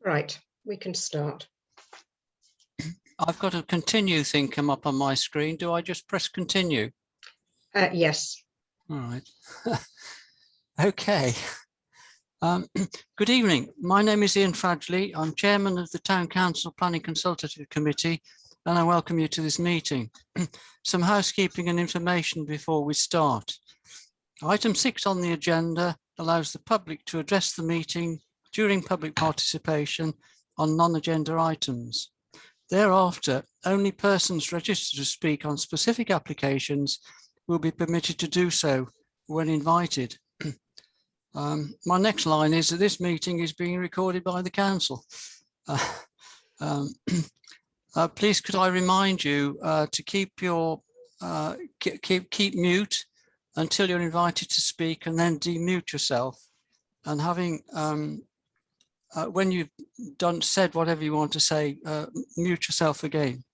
Right, we can start. I've got a continue thing come up on my screen. Do I just press continue? Yes. All right. Okay. Good evening. My name is Ian Fradgley. I'm chairman of the Town Council Planning Consultative Committee, and I welcome you to this meeting. Some housekeeping and information before we start. Item 6 on the agenda allows the public to address the meeting during public participation on non-agenda items. Thereafter, only persons registered to speak on specific applications will be permitted to do so when invited. My next line is that this meeting is being recorded by the council. Please could I remind you to keep your keep mute until you're invited to speak, and then demute yourself. And having when you've said whatever you want to say, mute yourself again.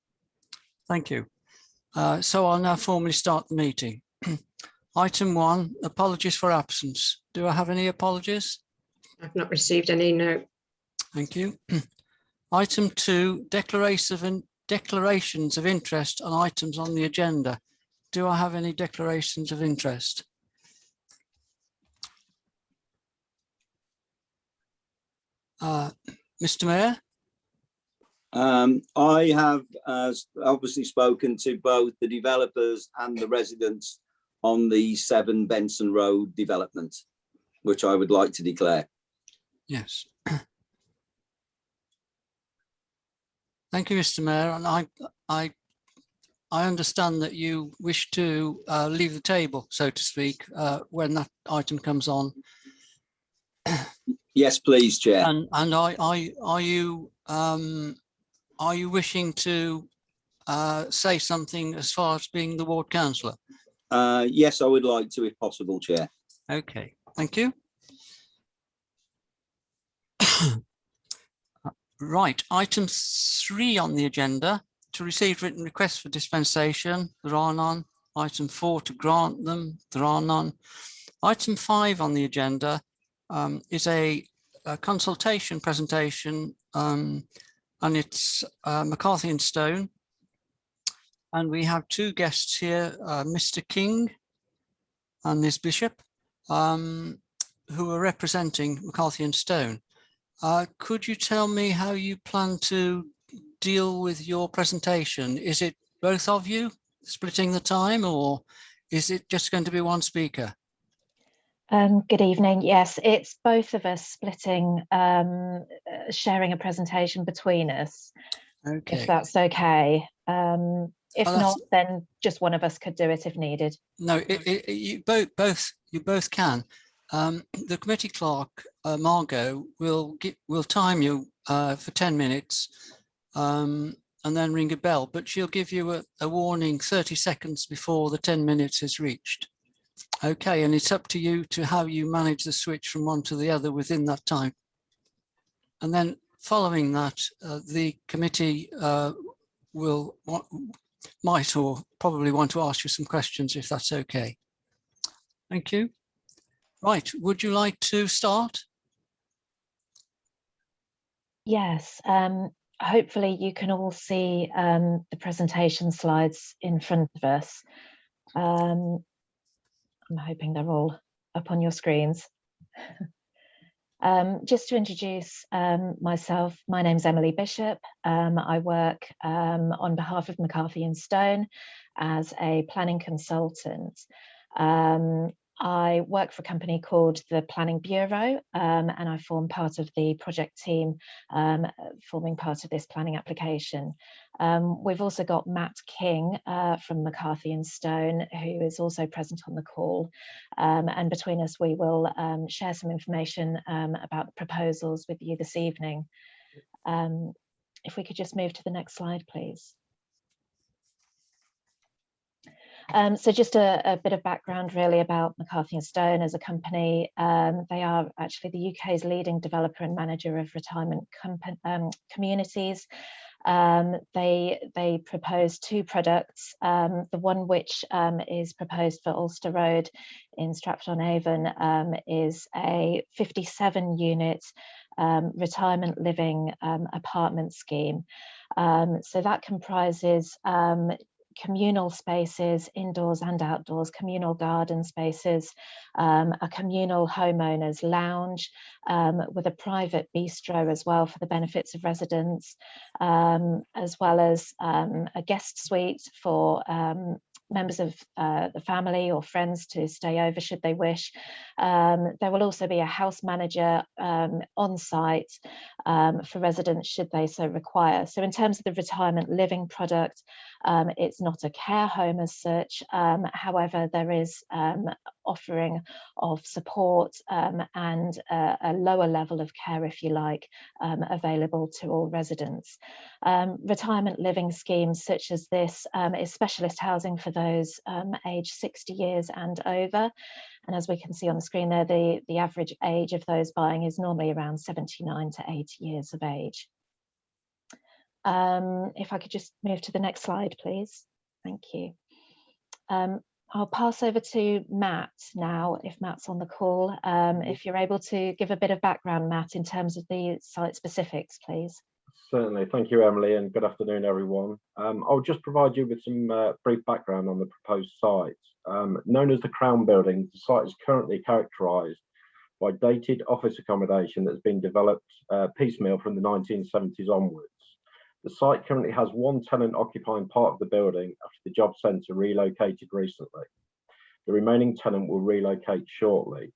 Thank you. So I'll now formally start the meeting. Item 1, apologies for absence. Do I have any apologies? I've not received any, no. Thank you. Item 2, declarations of interest on items on the agenda. Do I have any declarations of interest? Mr. Mayor? I have obviously spoken to both the developers and the residents on the 7 Benson Road development, which I would like to declare. Yes. Thank you, Mr. Mayor. And I understand that you wish to leave the table, so to speak, when that item comes on. Yes, please, Chair. And are you wishing to say something as far as being the ward councillor? Yes, I would like to, if possible, Chair. Okay, thank you. Right, item 3 on the agenda, to receive written requests for dispensation. There are none. Item 4, to grant them. There are none. Item 5 on the agenda is a consultation presentation, and it's McCarthy and Stone. And we have 2 guests here, Mr. King and Ms. Bishop, who are representing McCarthy and Stone. Could you tell me how you plan to deal with your presentation? Is it both of you splitting the time, or is it just going to be one speaker? Good evening. Yes, it's both of us splitting, sharing a presentation between us, Okay. if that's okay. If not, then just one of us could do it if needed. No, you both can. The committee clerk, Margot, will time you for 10 minutes and then ring a bell, but she'll give you a warning 30 seconds before the 10 minutes is reached. Okay, and it's up to you to how you manage the switch from one to the other within that time. And then following that, the committee might or probably want to ask you some questions, if that's okay. Thank you. Right, would you like to start? Yes, hopefully you can all see the presentation slides in front of us. I'm hoping they're all up on your screens. Just to introduce myself, my name's Emily Bishop. I work on behalf of McCarthy and Stone as a planning consultant. I work for a company called the Planning Bureau, and I form part of the project team forming part of this planning application. We've also got Matt King from McCarthy and Stone, who is also present on the call. And between us, we will share some information about the proposals with you this evening. If we could just move to the next slide, please. So just a bit of background really about McCarthy and Stone as a company. They are actually the UK's leading developer and manager of retirement communities. They propose 2 products. The one which is proposed for Ulster Road in Stratford-upon-Avon is a 57 unit retirement living apartment scheme. So that comprises communal spaces, indoors and outdoors, communal garden spaces, a communal homeowners lounge with a private bistro as well for the benefits of residents, as well as a guest suite for members of the family or friends to stay over should they wish. There will also be a house manager on site for residents should they so require. So in terms of the retirement living product, it's not a care home as such. However, there is offering of support and a lower level of care, if you like, available to all residents. Retirement living schemes such as this is specialist housing for those aged 60 years and over. And as we can see on the screen there, the average age of those buying is normally around 79 to 80 years of age. If I could just move to the next slide, please. Thank you. I'll pass over to Matt now, if Matt's on the call. If you're able to give a bit of background, Matt, in terms of the site specifics, please. Certainly. Thank you, Emily, and good afternoon, everyone. I'll just provide you with some brief background on the proposed site. Known as the Crown Building, the site is currently characterised by dated office accommodation that's been developed piecemeal from the 1970s onwards. The site currently has one tenant occupying part of the building after the job centre relocated recently. The remaining tenant will relocate shortly.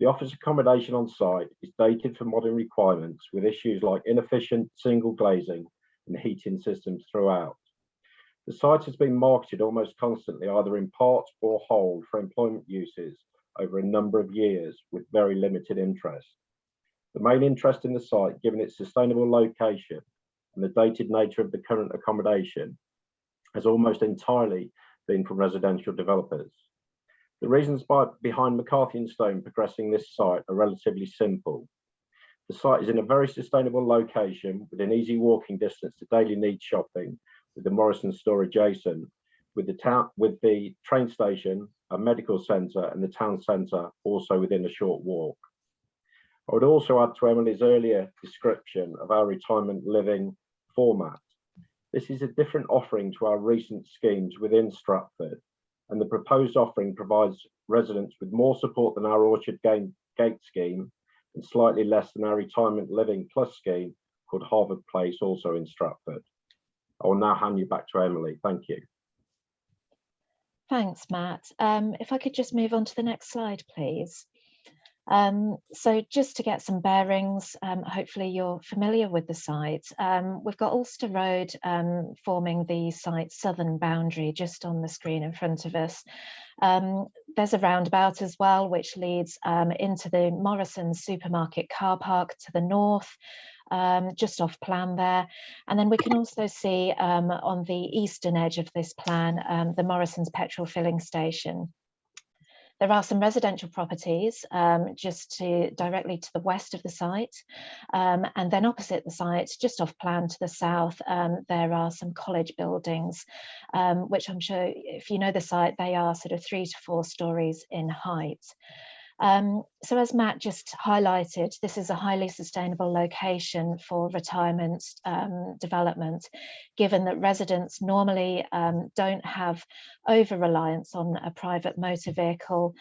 The office accommodation on site is dated for modern requirements with issues like inefficient single glazing and heating systems throughout. The site has been marketed almost constantly either in part or whole for employment uses over a number of years with very limited interest. The main interest in the site, given its sustainable location and the dated nature of the current accommodation, has almost entirely been from residential developers. The reasons behind McCarthy and Stone progressing this site are relatively simple. The site is in a very sustainable location within easy walking distance to daily needs shopping, with the Morrison store adjacent, with the train station, a medical centre and the town centre also within a short walk. I would also add to Emily's earlier description of our retirement living format. This is a different offering to our recent schemes within Stratford, and the proposed offering provides residents with more support than our Orchard Gate scheme and slightly less than our Retirement Living Plus scheme called Harvard Place, also in Stratford. I will now hand you back to Emily. Thank you. Thanks, Matt. If I could just move on to the next slide, please. So just to get some bearings, hopefully you're familiar with the site. We've got Ulster Road forming the site's southern boundary just on the screen in front of us. There's a roundabout as well, which leads into the Morrison supermarket car park to the north, just off plan there. And then we can also see on the eastern edge of this plan, the Morrison's petrol filling station. There are some residential properties just directly to the west of the site, and then opposite the site, just off plan to the south, there are some college buildings, which I'm sure if you know the site, they are sort of 3 to 4 stories in height. So as Matt just highlighted, this is a highly sustainable location for retirement development, given that residents normally don't have over-reliance on a private motor vehicle.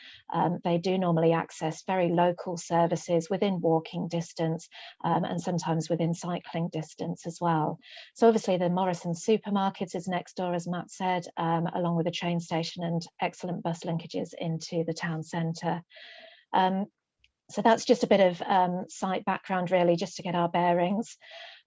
They do normally access very local services within walking distance and sometimes within cycling distance as well. So obviously the Morrison supermarket is next door, as Matt said, along with a train station and excellent bus linkages into the town centre. So that's just a bit of site background, really, just to get our bearings.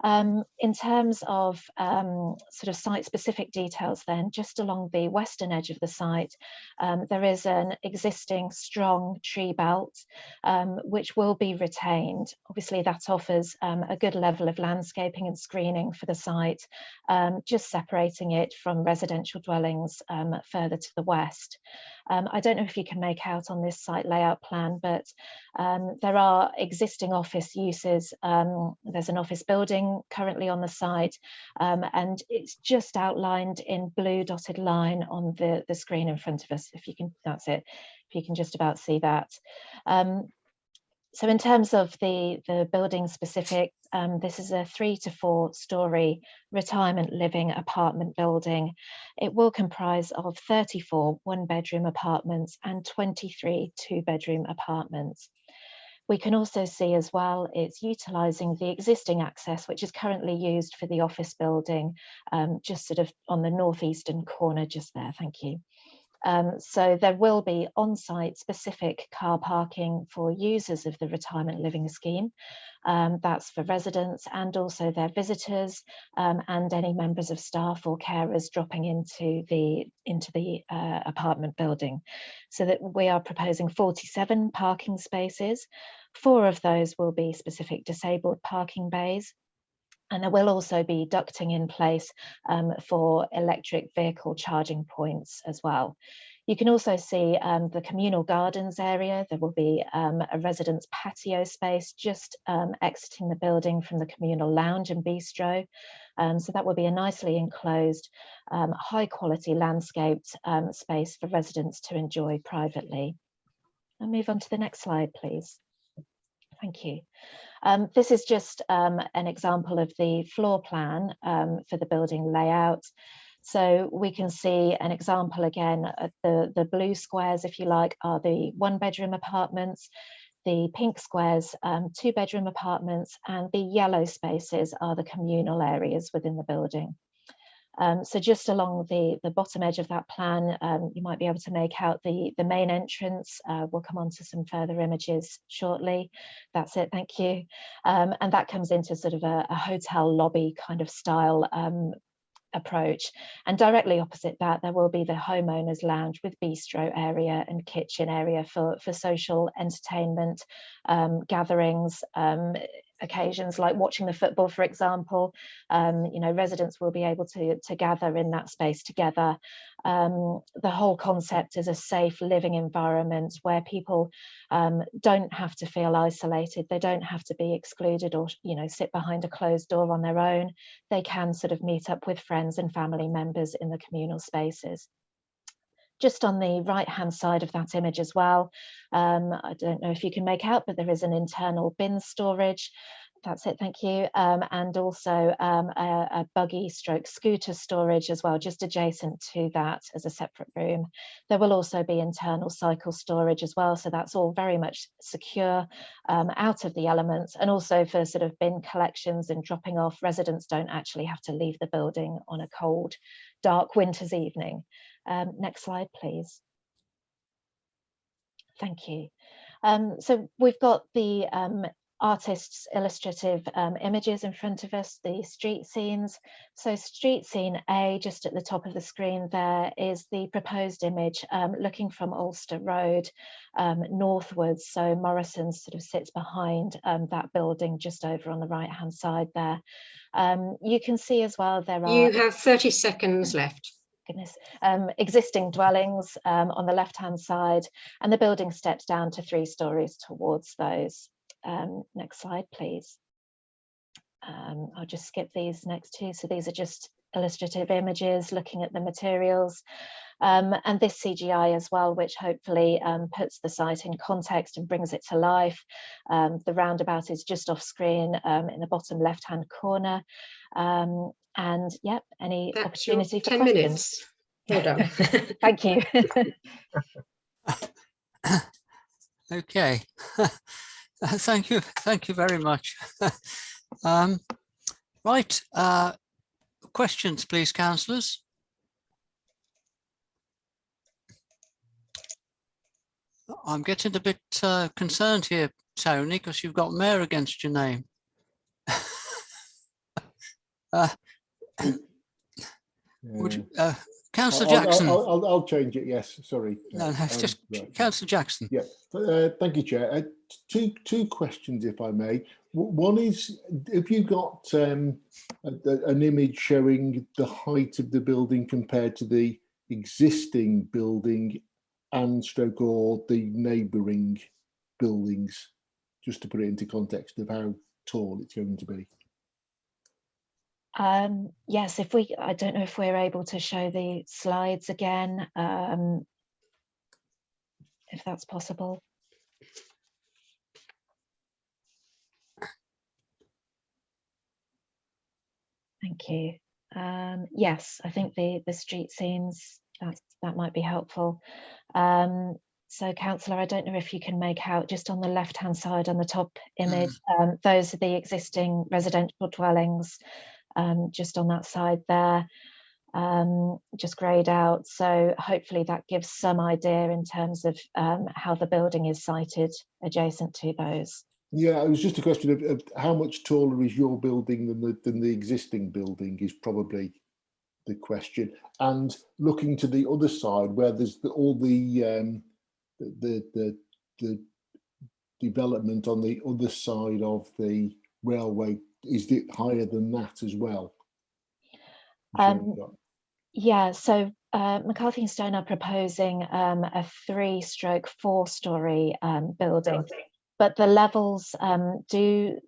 In terms of sort of site-specific details then, just along the western edge of the site, there is an existing strong tree belt, which will be retained. Obviously, that offers a good level of landscaping and screening for the site, just separating it from residential dwellings further to the west. I don't know if you can make out on this site layout plan, but there are existing office uses. There's an office building currently on the site, and it's just outlined in blue dotted line on the screen in front of us. If you can, that's it. If you can just about see that. So in terms of the building specific, this is a 3 to 4 story retirement living apartment building. It will comprise of 34 one-bedroom apartments and 23 two-bedroom apartments. We can also see as well, it's utilising the existing access, which is currently used for the office building, just sort of on the northeastern corner just there, thank you. So there will be on-site specific car parking for users of the retirement living scheme. That's for residents and also their visitors, and any members of staff or carers dropping into the apartment building. So that we are proposing 47 parking spaces. 4 of those will be specific disabled parking bays. And there will also be ducting in place for electric vehicle charging points as well. You can also see the communal gardens area. There will be a residence patio space just exiting the building from the communal lounge and bistro. So that will be a nicely enclosed, high quality landscaped space for residents to enjoy privately. I'll move on to the next slide, please. Thank you. This is just an example of the floor plan for the building layout. So we can see an example again, the blue squares, if you like, are the one-bedroom apartments, the pink squares, two-bedroom apartments, and the yellow spaces are the communal areas within the building. So just along the bottom edge of that plan, you might be able to make out the main entrance. We'll come on to some further images shortly. That's it, thank you. And that comes into sort of a hotel lobby kind of style approach. And directly opposite that, there will be the homeowners lounge with bistro area and kitchen area for social entertainment, gatherings, occasions like watching the football, for example. You know, residents will be able to gather in that space together. The whole concept is a safe living environment where people don't have to feel isolated. They don't have to be excluded or, you know, sit behind a closed door on their own. They can sort of meet up with friends and family members in the communal spaces. Just on the right-hand side of that image as well, I don't know if you can make out, but there is an internal bin storage. That's it, thank you. And also a buggy stroke scooter storage as well, just adjacent to that as a separate room. There will also be internal cycle storage as well. So that's all very much secure, out of the elements, and also for sort of bin collections and dropping off. Residents don't actually have to leave the building on a cold, dark winter's evening. Next slide, please. Thank you. So we've got the artist's illustrative images in front of us, the street scenes. So street scene A, just at the top of the screen there, is the proposed image looking from Ulster Road northwards. So Morrison's sort of sits behind that building just over on the right-hand side there. You can see as well there are... You have 30 seconds left. Goodness, existing dwellings on the left-hand side, and the building steps down to 3 stories towards those. Next slide, please. I'll just skip these next 2. So these are just illustrative images looking at the materials, and this CGI as well, which hopefully puts the site in context and brings it to life. The roundabout is just off screen in the bottom left-hand corner. And yeah, any That's opportunity for 10 questions. minutes. Well done. Thank you. Okay. Thank you very much. Right, questions, please, councillors. I'm getting a bit concerned here, Tony, because you've got Mayor against your name. Would you, Councillor Jackson? I'll change it. Yes, sorry. No, it's just right. Councillor Jackson. Yeah, thank you, Chair. Two questions, if I may. One is, have you got an image showing the height of the building compared to the existing building and stroke or the neighbouring buildings, just to put it into context of how tall it's going to be? Yes, I don't know if we're able to show the slides again, if that's possible. Thank you. Yes, I think the street scenes, that might be helpful. So Councillor, I don't know if you can make out just on the left-hand side on the top image, those are the existing residential dwellings, just on that side there, just greyed out. So hopefully that gives some idea in terms of how the building is sited adjacent to those. Yeah, it was just a question of how much taller is your building than the existing building is probably the question. And looking to the other side where there's all the development on the other side of the railway, is it higher than that as well? Yeah, so McCarthy and Stone are proposing a 3/4-storey building, but the levels do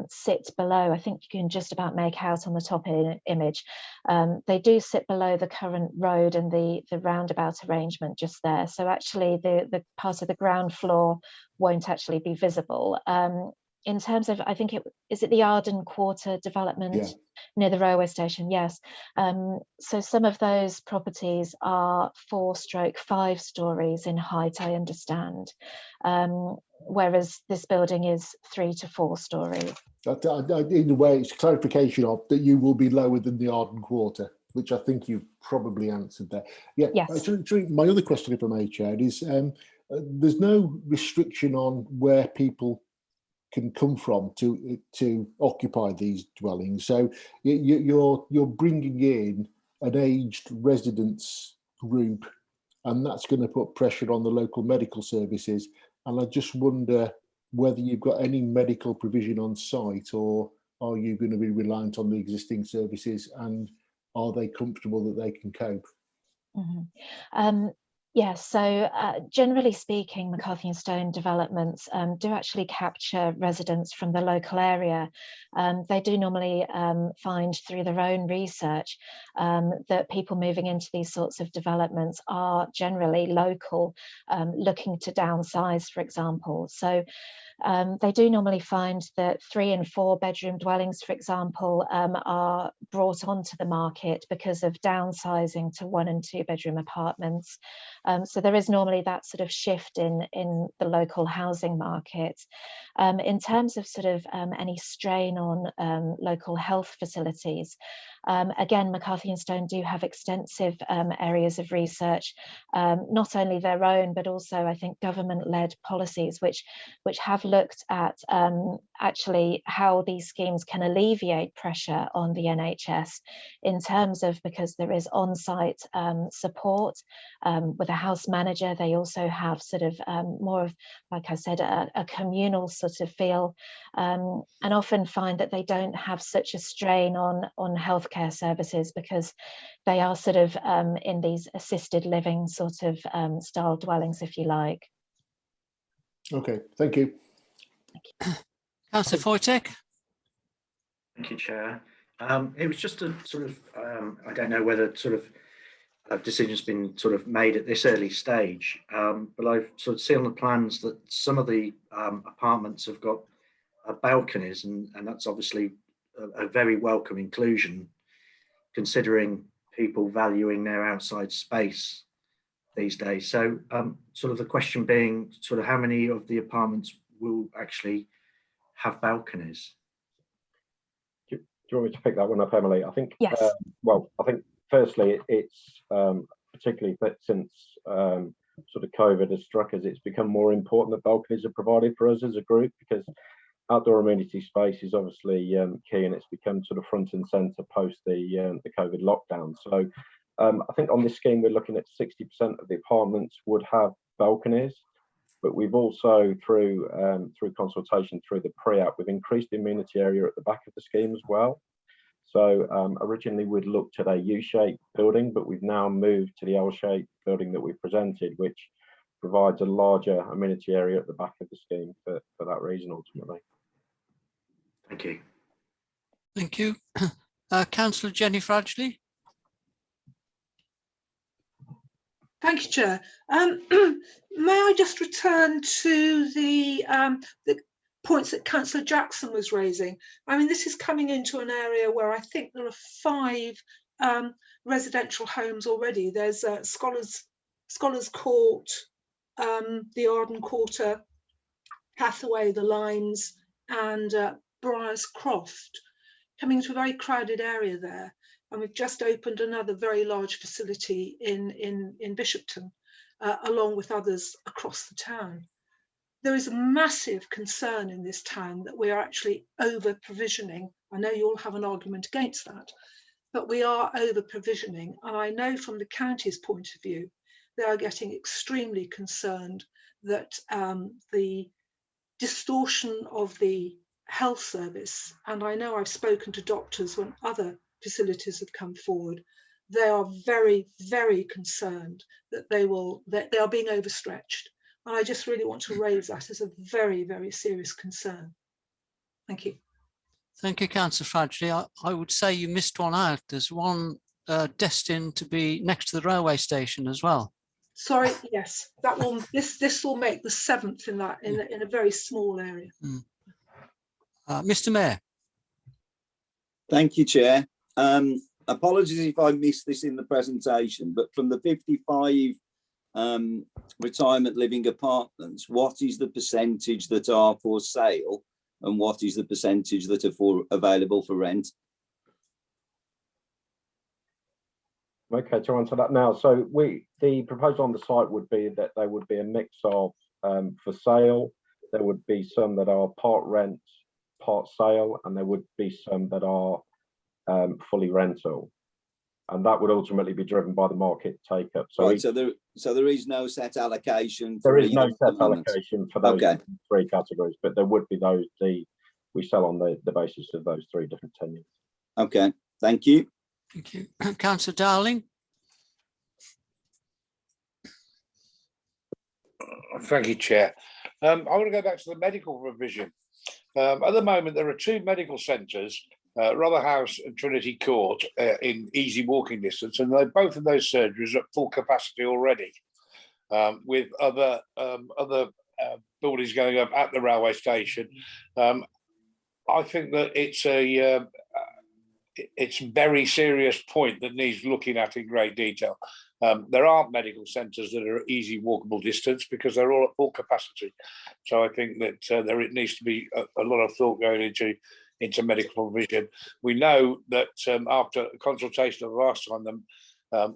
sit below. I think you can just about make out on the top image. They do sit below the current road and the roundabout arrangement just there. So actually the part of the ground floor won't actually be visible. In terms of, I think is it the Arden Quarter development near the railway station? Yes. So some of those properties are 4/5 stories in height, I understand, whereas this building is 3 to 4 stories. In a way, it's clarification of that you will be lower than the Arden Quarter, which I think you've probably answered there. Yeah. Yes. My other question, if I may, Chair, is there's no restriction on where people can come from to occupy these dwellings. So you're bringing in an aged residents group, and that's going to put pressure on the local medical services. And I just wonder whether you've got any medical provision on site, or are you going to be reliant on the existing services, and are they comfortable that they can cope? Yes, so generally speaking, McCarthy and Stone developments do actually capture residents from the local area. They do normally find through their own research that people moving into these sorts of developments are generally local, looking to downsize, for example. So they do normally find that 3 and 4 bedroom dwellings, for example, are brought onto the market because of downsizing to 1 and 2 bedroom apartments. So there is normally that sort of shift in the local housing market. In terms of sort of any strain on local health facilities, again, McCarthy and Stone do have extensive areas of research, not only their own, but also I think government-led policies, which have looked at actually how these schemes can alleviate pressure on the NHS in terms of, because there is on-site support with a house manager. They also have sort of more of, like I said, a communal sort of feel, and often find that they don't have such a strain on healthcare services because they are sort of in these assisted living sort of style dwellings, if you like. Okay, thank you. Councillor Foytek. Thank you, Chair. It was just a sort of, I don't know whether sort of a decision's been sort of made at this early stage, but I've sort of seen on the plans that some of the apartments have got balconies, and that's obviously a very welcome inclusion, considering people valuing their outside space these days. So sort of the question being, sort of how many of the apartments will actually have balconies? Do you want me to pick that one up, Emily? I think, yes. Well, I think firstly, it's particularly that since sort of COVID has struck us, it's become more important that balconies are provided for us as a group, because outdoor amenity space is obviously key, and it's become sort of front and centre post the COVID lockdown. So I think on this scheme, we're looking at 60% of the apartments would have balconies, but we've also through consultation through the pre-app, we've increased the amenity area at the back of the scheme as well. So originally we'd looked at a U-shaped building, but we've now moved to the L-shaped building that we presented, which provides a larger amenity area at the back of the scheme for that reason, ultimately. Thank you. Thank you. Councillor Jenny Fradgley. Thank you, Chair. May I just return to the points that Councillor Jackson was raising. I mean, this is coming into an area where I think there are 5 residential homes already. There's Scholars Court, the Arden Quarter, Hathaway, the Limes, and Briars Croft, coming into a very crowded area there. And we've just opened another very large facility in Bishopton, along with others across the town. There is a massive concern in this town that we are actually over provisioning. I know you all have an argument against that, but we are over provisioning. And I know from the county's point of view, they are getting extremely concerned that the distortion of the health service, and I know I've spoken to doctors when other facilities have come forward, they are very, very concerned that they are being overstretched. And I just really want to raise that as a very, very serious concern. Thank you. Thank you, Councillor Fradgley. I would say you missed one out. There's one destined to be next to the railway station as well. Sorry, yes, that one. This will make the 7th in that in a very small area. Mr. Mayor. Thank you, Chair. Apologies if I missed this in the presentation, but from the 55 retirement living apartments, what is the percentage that are for sale and what is the percentage that are available for rent? Okay, to answer that now. So the proposal on the site would be that there would be a mix of for sale, there would be some that are part rent, part sale, and there would be some that are fully rental. And that would ultimately be driven by the market take-up. So, right, so there is no set allocation. There is no set allocation for those 3 categories, but there would be those we sell on the basis of those 3 different tenures. Okay, thank you. Thank you. Councillor Darling. Thank you, Chair. I want to go back to the medical provision. At the moment, there are 2 medical centres, Rotherhouse and Trinity Court, in easy walking distance, and both of those surgeries are at full capacity already, with other buildings going up at the railway station. I think that it's a very serious point that needs looking at in great detail. There aren't medical centres that are at easy walkable distance because they're all at full capacity. So I think that there needs to be a lot of thought going into medical provision. We know that after consultation of last time,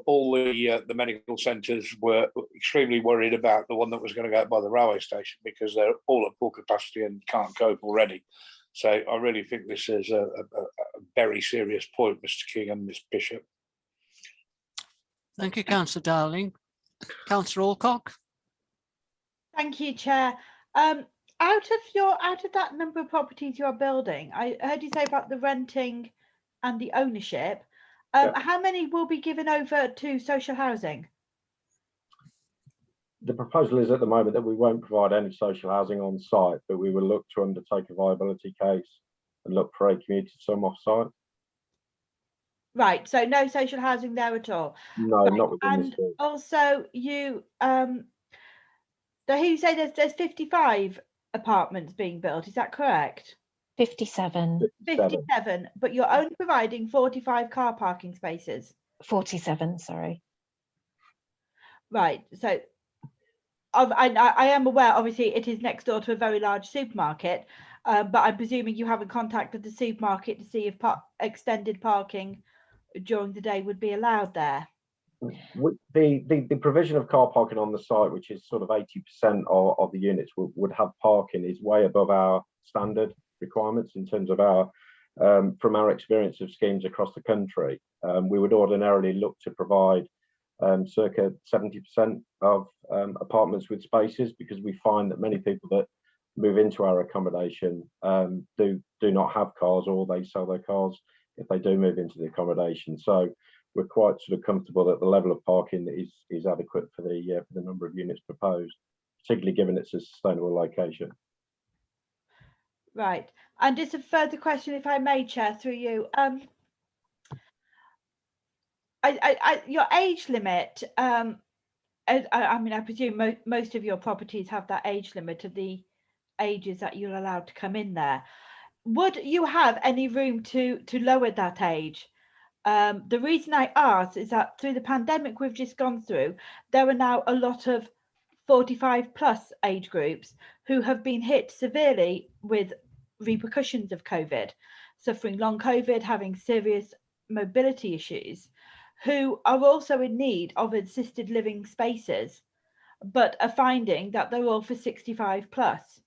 all the medical centres were extremely worried about the one that was going to go by the railway station because they're all at full capacity and can't cope already. So I really think this is a very serious point, Mr. King and Ms. Bishop. Thank you, Councillor Darling. Councillor Alcock. Thank you, Chair. Out of that number of properties you're building, I heard you say about the renting and the ownership. How many will be given over to social housing? The proposal is at the moment that we won't provide any social housing on site, but we will look to undertake a viability case and look for a commuted sum off site. Right, so no social housing there at all. No, right. not within and this group. Also, you you say there's 55 apartments being built. Is that correct? 57. 57, but you're only providing 45 car parking spaces. 47, sorry. Right, so I am aware, obviously, it is next door to a very large supermarket, but I'm presuming you haven't contacted the supermarket to see if extended parking during the day would be allowed there. The provision of car parking on the site, which is sort of 80% of the units would have parking, is way above our standard requirements in terms of our, from our experience of schemes across the country. We would ordinarily look to provide circa 70% of apartments with spaces, because we find that many people that move into our accommodation do not have cars, or they sell their cars if they do move into the accommodation. So we're quite sort of comfortable that the level of parking is adequate for the number of units proposed, particularly given it's a sustainable location. Right, and just a further question, if I may, Chair, through you. Your age limit, I mean, I presume most of your properties have that age limit of the ages that you're allowed to come in there. Would you have any room to lower that age? The reason I ask is that through the pandemic we've just gone through, there are now a lot of 45 plus age groups who have been hit severely with repercussions of COVID, suffering long COVID, having serious mobility issues, who are also in need of assisted living spaces, but are finding that they're all for 65 plus.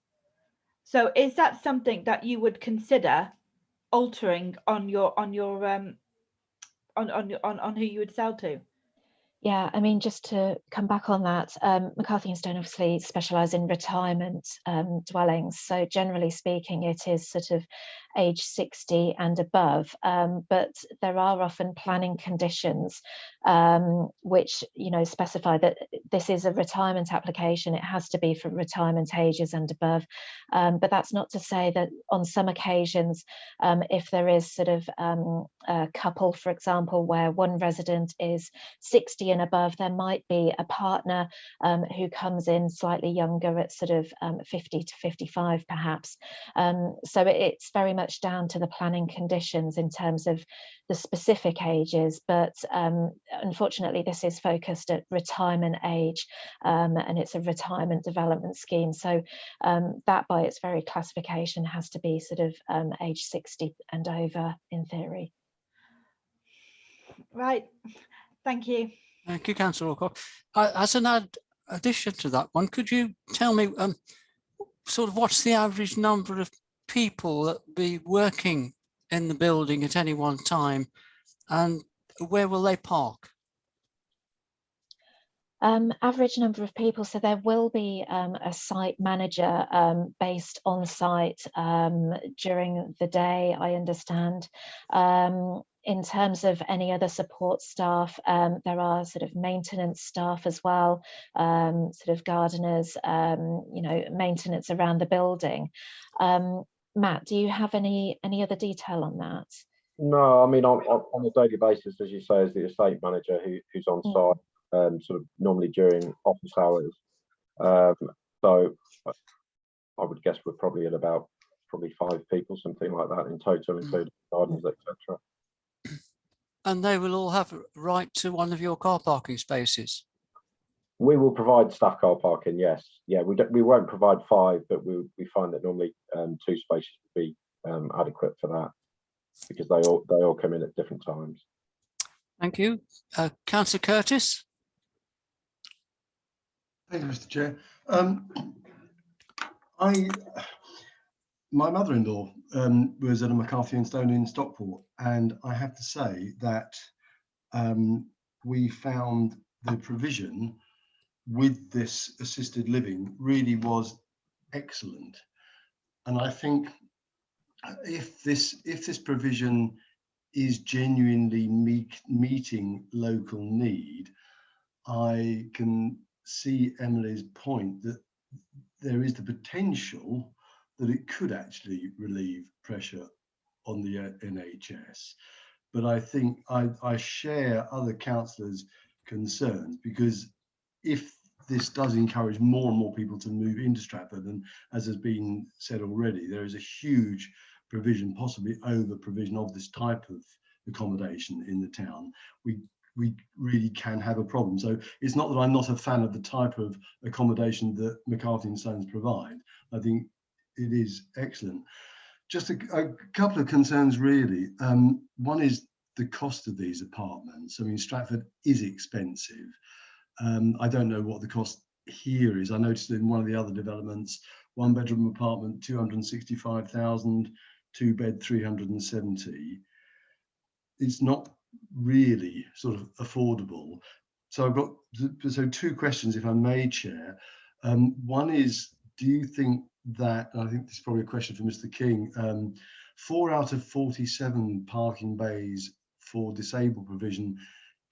So is that something that you would consider altering on who you would sell to? Yeah, I mean, just to come back on that, McCarthy and Stone obviously specialise in retirement dwellings. So generally speaking, it is sort of age 60 and above. But there are often planning conditions which, you know, specify that this is a retirement application. It has to be for retirement ages and above. But that's not to say that on some occasions, if there is sort of a couple, for example, where one resident is 60 and above, there might be a partner who comes in slightly younger at sort of 50 to 55 perhaps. So it's very much down to the planning conditions in terms of the specific ages, but unfortunately this is focused at retirement age and it's a retirement development scheme. So that by its very classification has to be sort of age 60 and over in theory. Right, thank you. Thank you, Councillor Alcock. As an addition to that one, could you tell me sort of what's the average number of people that be working in the building at any one time, and where will they park? Average number of people, so there will be a site manager based on site during the day, I understand. In terms of any other support staff, there are sort of maintenance staff as well, sort of gardeners, you know, maintenance around the building. Matt, do you have any other detail on that? No, I mean, on a daily basis, as you say, is the estate manager who's on site, sort of normally during office hours. So I would guess we're probably at about 5 people, something like that in total, including gardeners, etc. And they will all have a right to one of your car parking spaces? We will provide staff car parking, yes. Yeah, we won't provide 5, but we find that normally 2 spaces would be adequate for that, because they all come in at different times. Thank you. Councillor Curtis. Thank you, Mr. Chair. My mother-in-law was at a McCarthy and Stone in Stockport, and I have to say that we found the provision with this assisted living really was excellent. And I think if this provision is genuinely meeting local need, I can see Emily's point that there is the potential that it could actually relieve pressure on the NHS. But I think I share other councillors' concerns, because if this does encourage more and more people to move into Stratford, and as has been said already, there is a huge provision, possibly over provision of this type of accommodation in the town, we really can have a problem. So it's not that I'm not a fan of the type of accommodation that McCarthy and Stones provide. I think it is excellent. Just a couple of concerns really. One is the cost of these apartments. I mean, Stratford is expensive. I don't know what the cost here is. I noticed in one of the other developments, 1-bedroom apartment, 265,000, 2-bed, 370. It's not really sort of affordable. So I've got 2 questions, if I may, Chair. One is, do you think that, and I think this is probably a question for Mr. King, 4 out of 47 parking bays for disabled provision,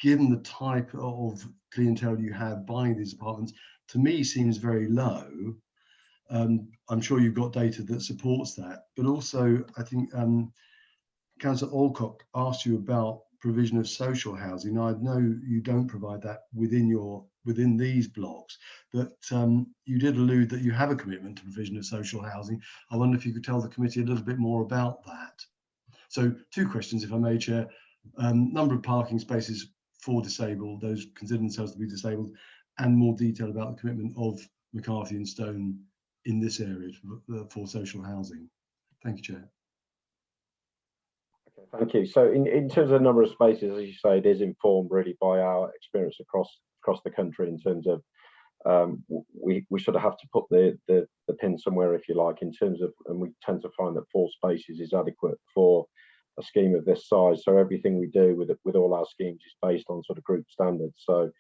given the type of clientele you have buying these apartments, to me seems very low. I'm sure you've got data that supports that, but also I think Councillor Alcock asked you about provision of social housing. Now, I know you don't provide that within your within these blocks. But you did allude that you have a commitment to provision of social housing. I wonder if you could tell the committee a little bit more about that. So 2 questions, if I may, Chair. Number of parking spaces for disabled, those consider themselves to be disabled, and more detail about the commitment of McCarthy and Stone in this area for social housing. Thank you, Chair. Okay, thank you. So in terms of the number of spaces, as you say, it is informed really by our experience across the country in terms of we sort of have to put the pin somewhere, if you like, in terms of, and we tend to find that 4 spaces is adequate for a scheme of this size. So everything we do with all our schemes is based on sort of group standards. So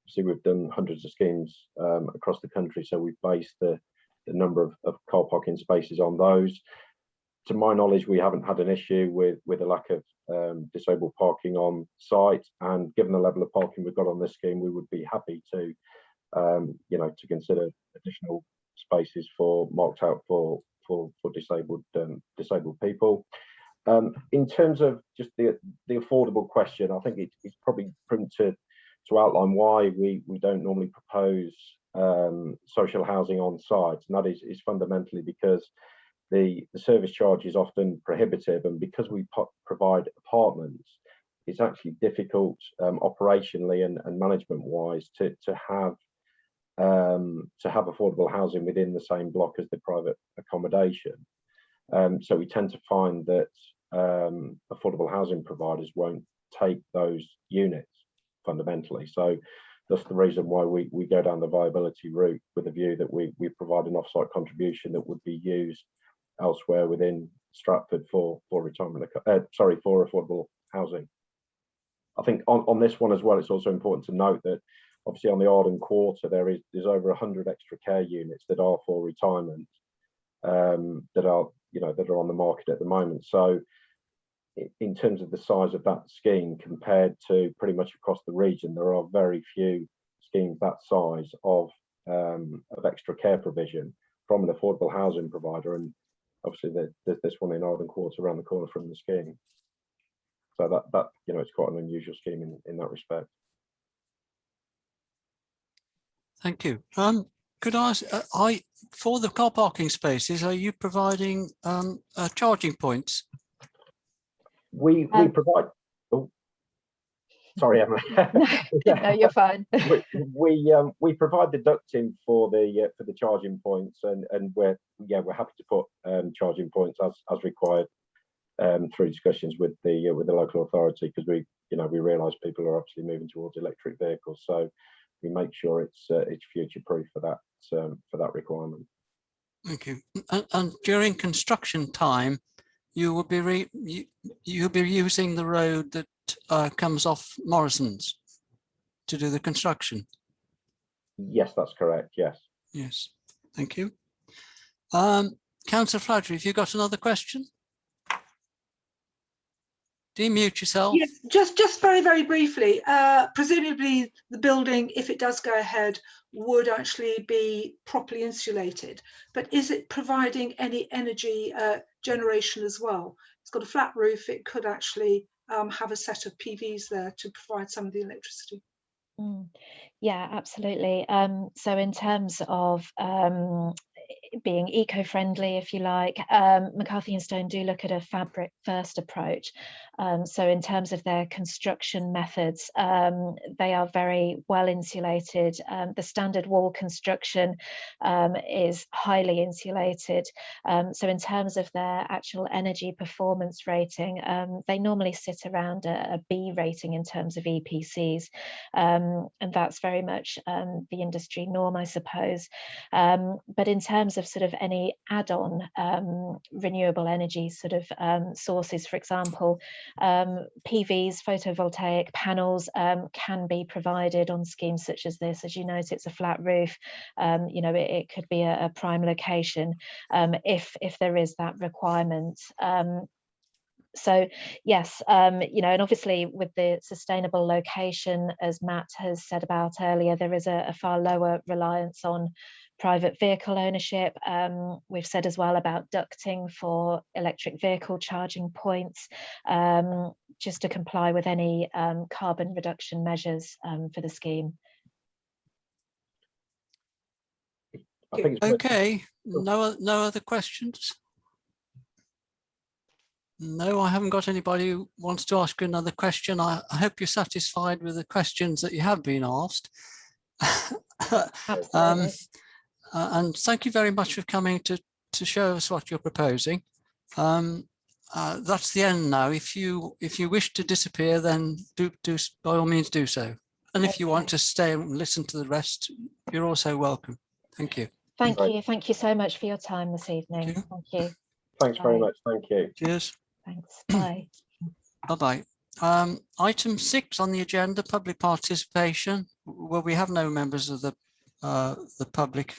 obviously we've done hundreds of schemes across the country, so we've based the number of car parking spaces on those. To my knowledge, we haven't had an issue with a lack of disabled parking on site, and given the level of parking we've got on this scheme, we would be happy to to consider additional spaces marked out for disabled people. In terms of just the affordable question, I think it's probably prudent to outline why we don't normally propose social housing on site, and that is fundamentally because the service charge is often prohibitive, and because we provide apartments, it's actually difficult operationally and management wise to have affordable housing within the same block as the private accommodation. So we tend to find that affordable housing providers won't take those units fundamentally. So that's the reason why we go down the viability route, with a view that we provide an off-site contribution that would be used elsewhere within Stratford for affordable housing. I think on this one as well, it's also important to note that obviously on the Arden Quarter there's over 100 extra care units that are for retirement that are on the market at the moment. So in terms of the size of that scheme compared to pretty much across the region, there are very few schemes that size of extra care provision from an affordable housing provider, and obviously there's this one in Arden Quarter around the corner from the scheme. So that it's quite an unusual scheme in that respect. Thank you. Could I ask, for the car parking spaces, are you providing charging points? We provide. Oh, sorry, Emma. No, you're fine. we provide the ducting for the charging points, and we're happy to put charging points as required through discussions with the local authority, because we realise people are obviously moving towards electric vehicles, so we make sure it's future proof for that requirement. Thank you. And during construction time, you will be using the road that comes off Morrison's to do the construction. Yes, that's correct. Yes. Yes. Thank you. Councillor Fladry, have you got another question? Demute yourself. Yes, just very, very briefly. Presumably the building, if it does go ahead, would actually be properly insulated, but is it providing any energy generation as well? It's got a flat roof. It could actually have a set of PVs there to provide some of the electricity. Yeah, absolutely. So in terms of being eco-friendly, if you like, McCarthy and Stone do look at a fabric first approach. So in terms of their construction methods, they are very well insulated. The standard wall construction is highly insulated. So in terms of their actual energy performance rating, they normally sit around a B rating in terms of EPCs, and that's very much the industry norm, I suppose. But in terms of sort of any add-on renewable energy sort of sources, for example, PVs, photovoltaic panels, can be provided on schemes such as this. As you note, it's a flat roof. It could be a prime location if there is that requirement. So yes, and obviously with the sustainable location, as Matt has said about earlier, there is a far lower reliance on private vehicle ownership. We've said as well about ducting for electric vehicle charging points, just to comply with any carbon reduction measures for the scheme. I think it's Okay, no other questions? No, I haven't got anybody who wants to ask another question. I hope you're satisfied with the questions that you have been asked. Absolutely. And thank you very much for coming to show us what you're proposing. That's the end now. If you wish to disappear, then do by all means do so. And if you want to stay and listen to the rest, you're also welcome. Thank you. Thank you. Thank you so much for your time this evening. Thank you. Thanks very much. Thank you. Cheers. Thanks. Bye. Bye-bye. Item 6 on the agenda, public participation. Well, we have no members of the public.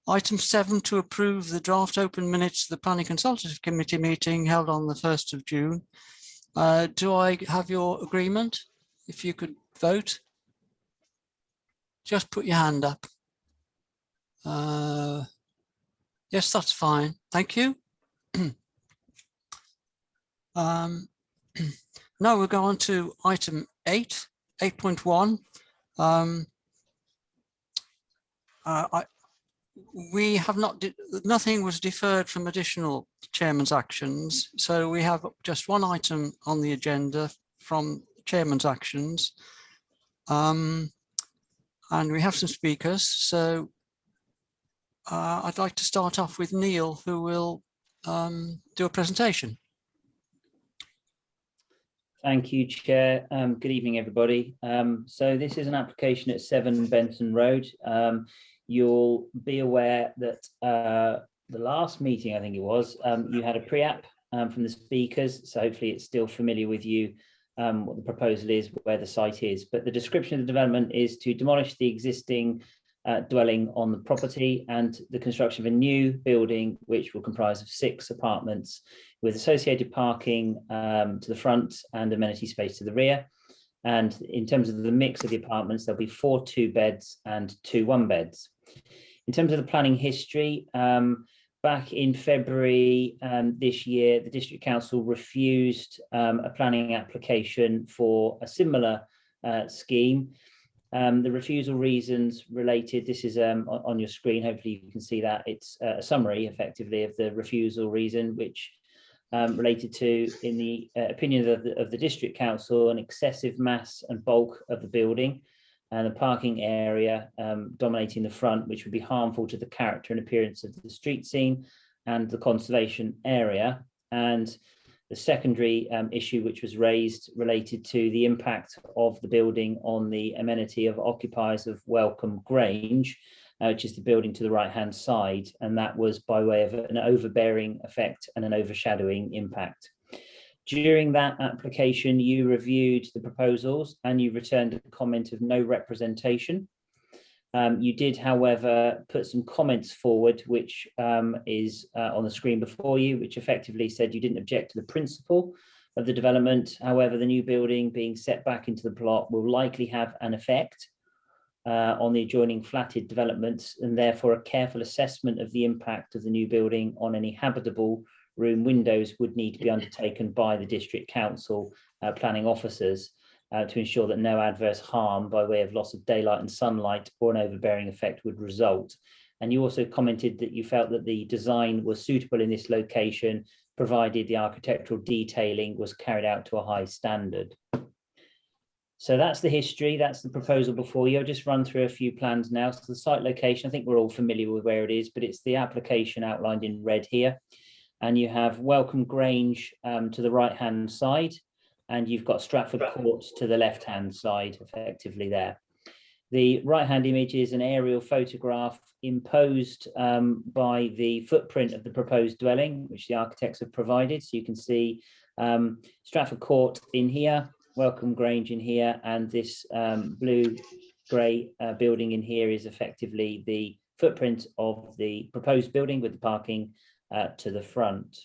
Item 7, to approve the draft open minutes of the Planning Consultative Committee meeting held on the 1st of June. Do I have your agreement? If you could vote. Just put your hand up. Yes, that's fine. Thank you. Now we'll go on to item 8.1. We have nothing was deferred from additional chairman's actions. So we have just one item on the agenda from chairman's actions. And we have some speakers. So I'd like to start off with Neil, who will do a presentation. Thank you, Chair. Good evening, everybody. So this is an application at 7 Benton Road. You'll be aware that the last meeting, I think it was, you had a pre-app from the speakers. So hopefully it's still familiar with you what the proposal is, where the site is. But the description of the development is to demolish the existing dwelling on the property and the construction of a new building, which will comprise of 6 apartments with associated parking to the front and amenity space to the rear. And in terms of the mix of the apartments, there'll be 4 2-beds and 2 1-beds. In terms of the planning history, back in February this year, the District Council refused a planning application for a similar scheme. The refusal reasons related, this is on your screen, hopefully you can see that. It's a summary, effectively, of the refusal reason, which related to, in the opinion of the District Council, an excessive mass and bulk of the building and the parking area dominating the front, which would be harmful to the character and appearance of the street scene and the conservation area. And the secondary issue which was raised related to the impact of the building on the amenity of occupiers of Welcome Grange, which is the building to the right-hand side, and that was by way of an overbearing effect and an overshadowing impact. During that application, you reviewed the proposals and you returned a comment of no representation. You did, however, put some comments forward, which is on the screen before you, which effectively said you didn't object to the principle of the development. However, the new building being set back into the plot will likely have an effect on the adjoining flatted developments, and therefore a careful assessment of the impact of the new building on any habitable room windows would need to be undertaken by the District Council planning officers to ensure that no adverse harm by way of loss of daylight and sunlight or an overbearing effect would result. And you also commented that you felt that the design was suitable in this location, provided the architectural detailing was carried out to a high standard. So that's the history, that's the proposal before you. I'll just run through a few plans now. So the site location, I think we're all familiar with where it is, but it's the application outlined in red here. And you have Welcome Grange to the right-hand side, and you've got Stratford Court to the left-hand side, effectively there. The right-hand image is an aerial photograph imposed by the footprint of the proposed dwelling, which the architects have provided. So you can see Stratford Court in here, Welcome Grange in here, and this blue-grey building in here is effectively the footprint of the proposed building with the parking to the front.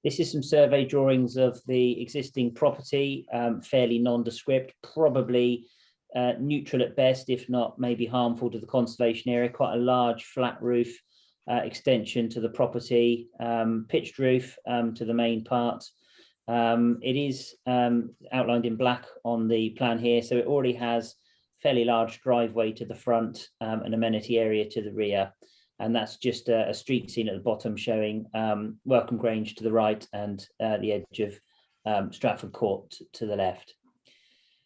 This is some survey drawings of the existing property, fairly nondescript, probably neutral at best, if not maybe harmful to the conservation area. Quite a large flat roof extension to the property, pitched roof to the main part. It is outlined in black on the plan here, so it already has fairly large driveway to the front, an amenity area to the rear. And that's just a street scene at the bottom showing Welcome Grange to the right and the edge of Stratford Court to the left.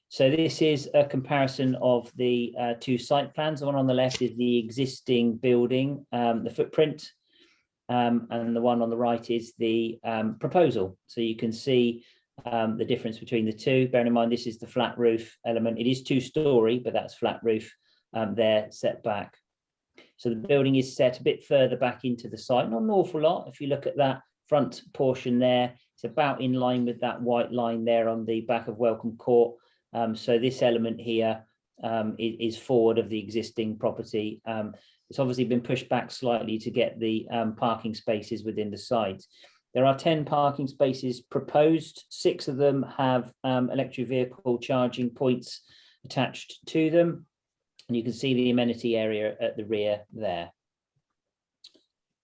So this is a comparison of the two site plans. The one on the left is the existing building, the footprint, and the one on the right is the proposal. So you can see the difference between the two. Bearing in mind, this is the flat roof element. It is 2-storey, but that's flat roof there set back. So the building is set a bit further back into the site, not an awful lot. If you look at that front portion there, it's about in line with that white line there on the back of Welcome Court. So this element here is forward of the existing property. It's obviously been pushed back slightly to get the parking spaces within the site. There are 10 parking spaces proposed. 6 of them have electric vehicle charging points attached to them. And you can see the amenity area at the rear there.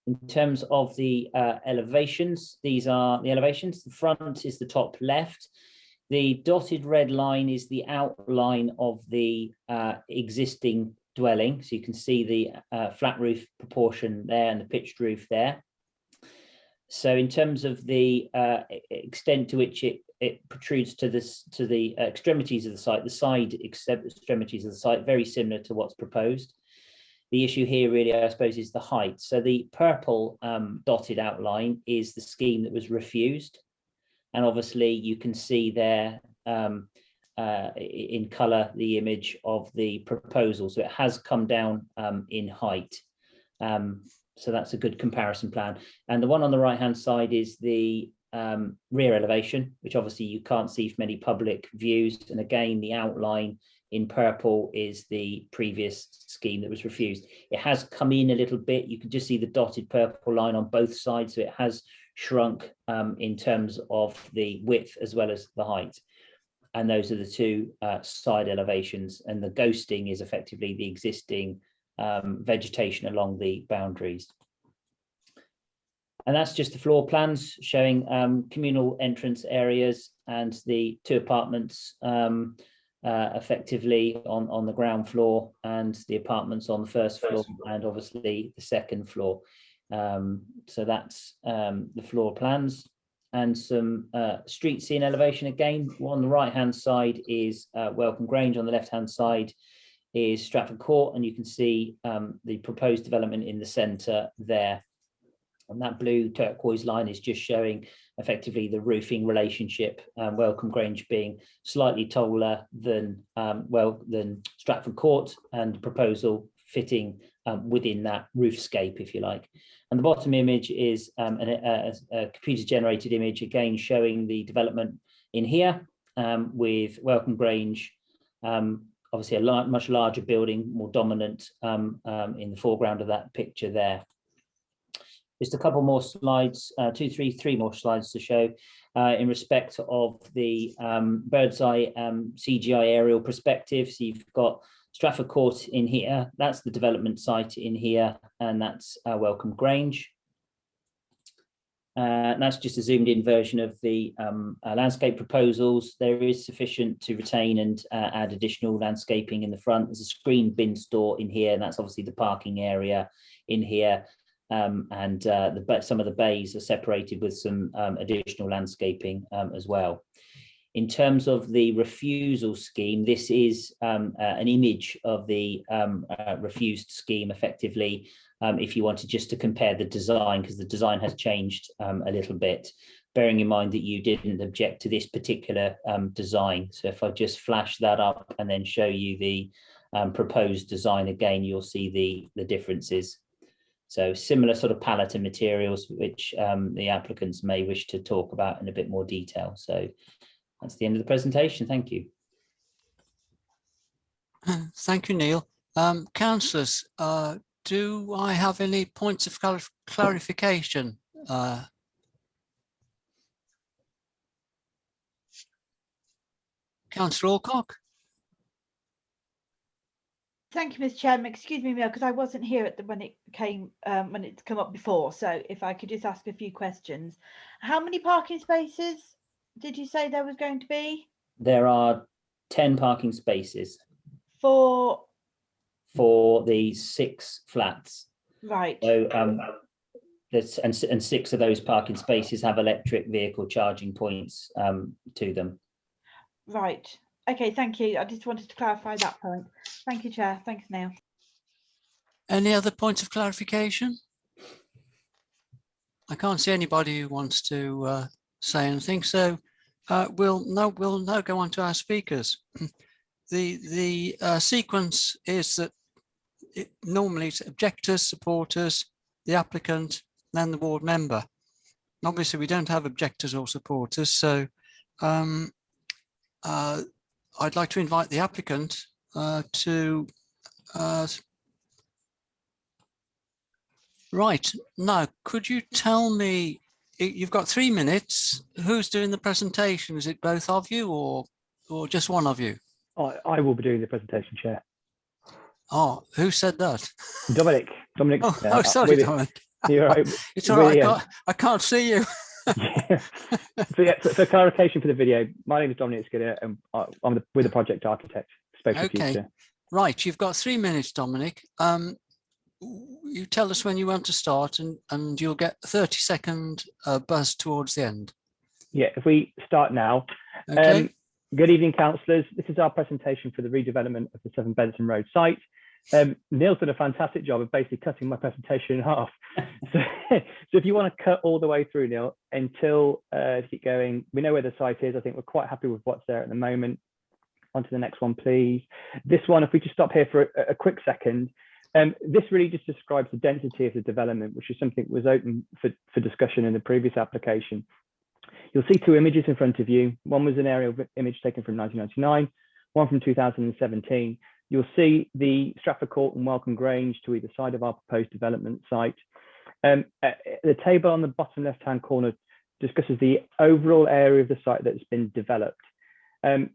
In terms of the elevations, these are the elevations. The front is the top left. The dotted red line is the outline of the existing dwelling. So you can see the flat roof proportion there and the pitched roof there. So in terms of the extent to which it protrudes to the extremities of the site, the side extremities of the site, very similar to what's proposed. The issue here really, I suppose, is the height. So the purple dotted outline is the scheme that was refused. And obviously you can see there in colour the image of the proposal. So it has come down in height. So that's a good comparison plan. And the one on the right-hand side is the rear elevation, which obviously you can't see from any public views. And again, the outline in purple is the previous scheme that was refused. It has come in a little bit. You can just see the dotted purple line on both sides. So it has shrunk in terms of the width as well as the height. And those are the two side elevations. And the ghosting is effectively the existing vegetation along the boundaries. And that's just the floor plans showing communal entrance areas and the 2 apartments effectively on the ground floor, and the apartments on the first floor and obviously the second floor. So that's the floor plans. And some street scene elevation again. On the right hand side is Welcome Grange, on the left hand side is Stratford Court, and you can see the proposed development in the centre there. And that blue turquoise line is just showing effectively the roofing relationship, Welcome Grange being slightly taller than Stratford Court, and proposal fitting within that roofscape, if you like. And the bottom image is a computer generated image, again showing the development in here with Welcome Grange, obviously a much larger building, more dominant in the foreground of that picture there. Just a couple more slides, three more slides to show in respect of the bird's eye CGI aerial perspective. So you've got Stratford Court in here, that's the development site in here, and that's Welcome Grange. That's just a zoomed in version of the landscape proposals. There is sufficient to retain and add additional landscaping in the front. There's a screen bin store in here, and that's obviously the parking area in here. And some of the bays are separated with some additional landscaping as well. In terms of the refusal scheme, this is an image of the refused scheme effectively, if you wanted just to compare the design, because the design has changed a little bit, bearing in mind that you didn't object to this particular design. So if I just flash that up and then show you the proposed design again, you'll see the differences. So similar sort of palette and materials, which the applicants may wish to talk about in a bit more detail. So that's the end of the presentation. Thank you. Thank you, Neil. Councillors, do I have any points of clarification? Councillor Alcock? Thank you, Mr. Chairman. Excuse me, because I wasn't here at when it come up before. So if I could just ask a few questions. How many parking spaces did you say there was going to be? There are 10 parking spaces. For the 6 flats. right. So and 6 of those parking spaces have electric vehicle charging points to them. Right. Okay, thank you. I just wanted to clarify that point. Thank you, Chair. Thanks, Neil. Any other points of clarification? I can't see anybody who wants to say anything, so we'll now go on to our speakers. The sequence is that normally it's objectors, supporters, the applicant, then the board member. Obviously, we don't have objectors or supporters, so I'd like to invite the applicant to right. Now, could you tell me, you've got 3 minutes, who's doing the presentation? Is it both of you or just one of you? I will be doing the presentation, Chair. Oh, who said that? Dominic. Oh, sorry, Dominic. You're right. It's all right. I can't see you. Yeah. So yeah, for clarification for the video, my name is Dominic Skinner, and I'm with the project architect. Okay. Right. You've got 3 minutes, Dominic. You tell us when you want to start, and you'll get a 30-second buzz towards the end. Yeah. If we start now. Okay. Good evening, councillors. This is our presentation for the redevelopment of the 7 Benson Road site. Neil's done a fantastic job of basically cutting my presentation in half. So if you want to cut all the way through, Neil, until keep going, we know where the site is. I think we're quite happy with what's there at the moment. On to the next one, please. This one, if we just stop here for a quick second, this really just describes the density of the development, which is something that was open for discussion in the previous application. You'll see 2 images in front of you. One was an aerial image taken from 1999, one from 2017. You'll see the Stratford Court and Welcome Grange to either side of our proposed development site. The table on the bottom left-hand corner discusses the overall area of the site that's been developed. And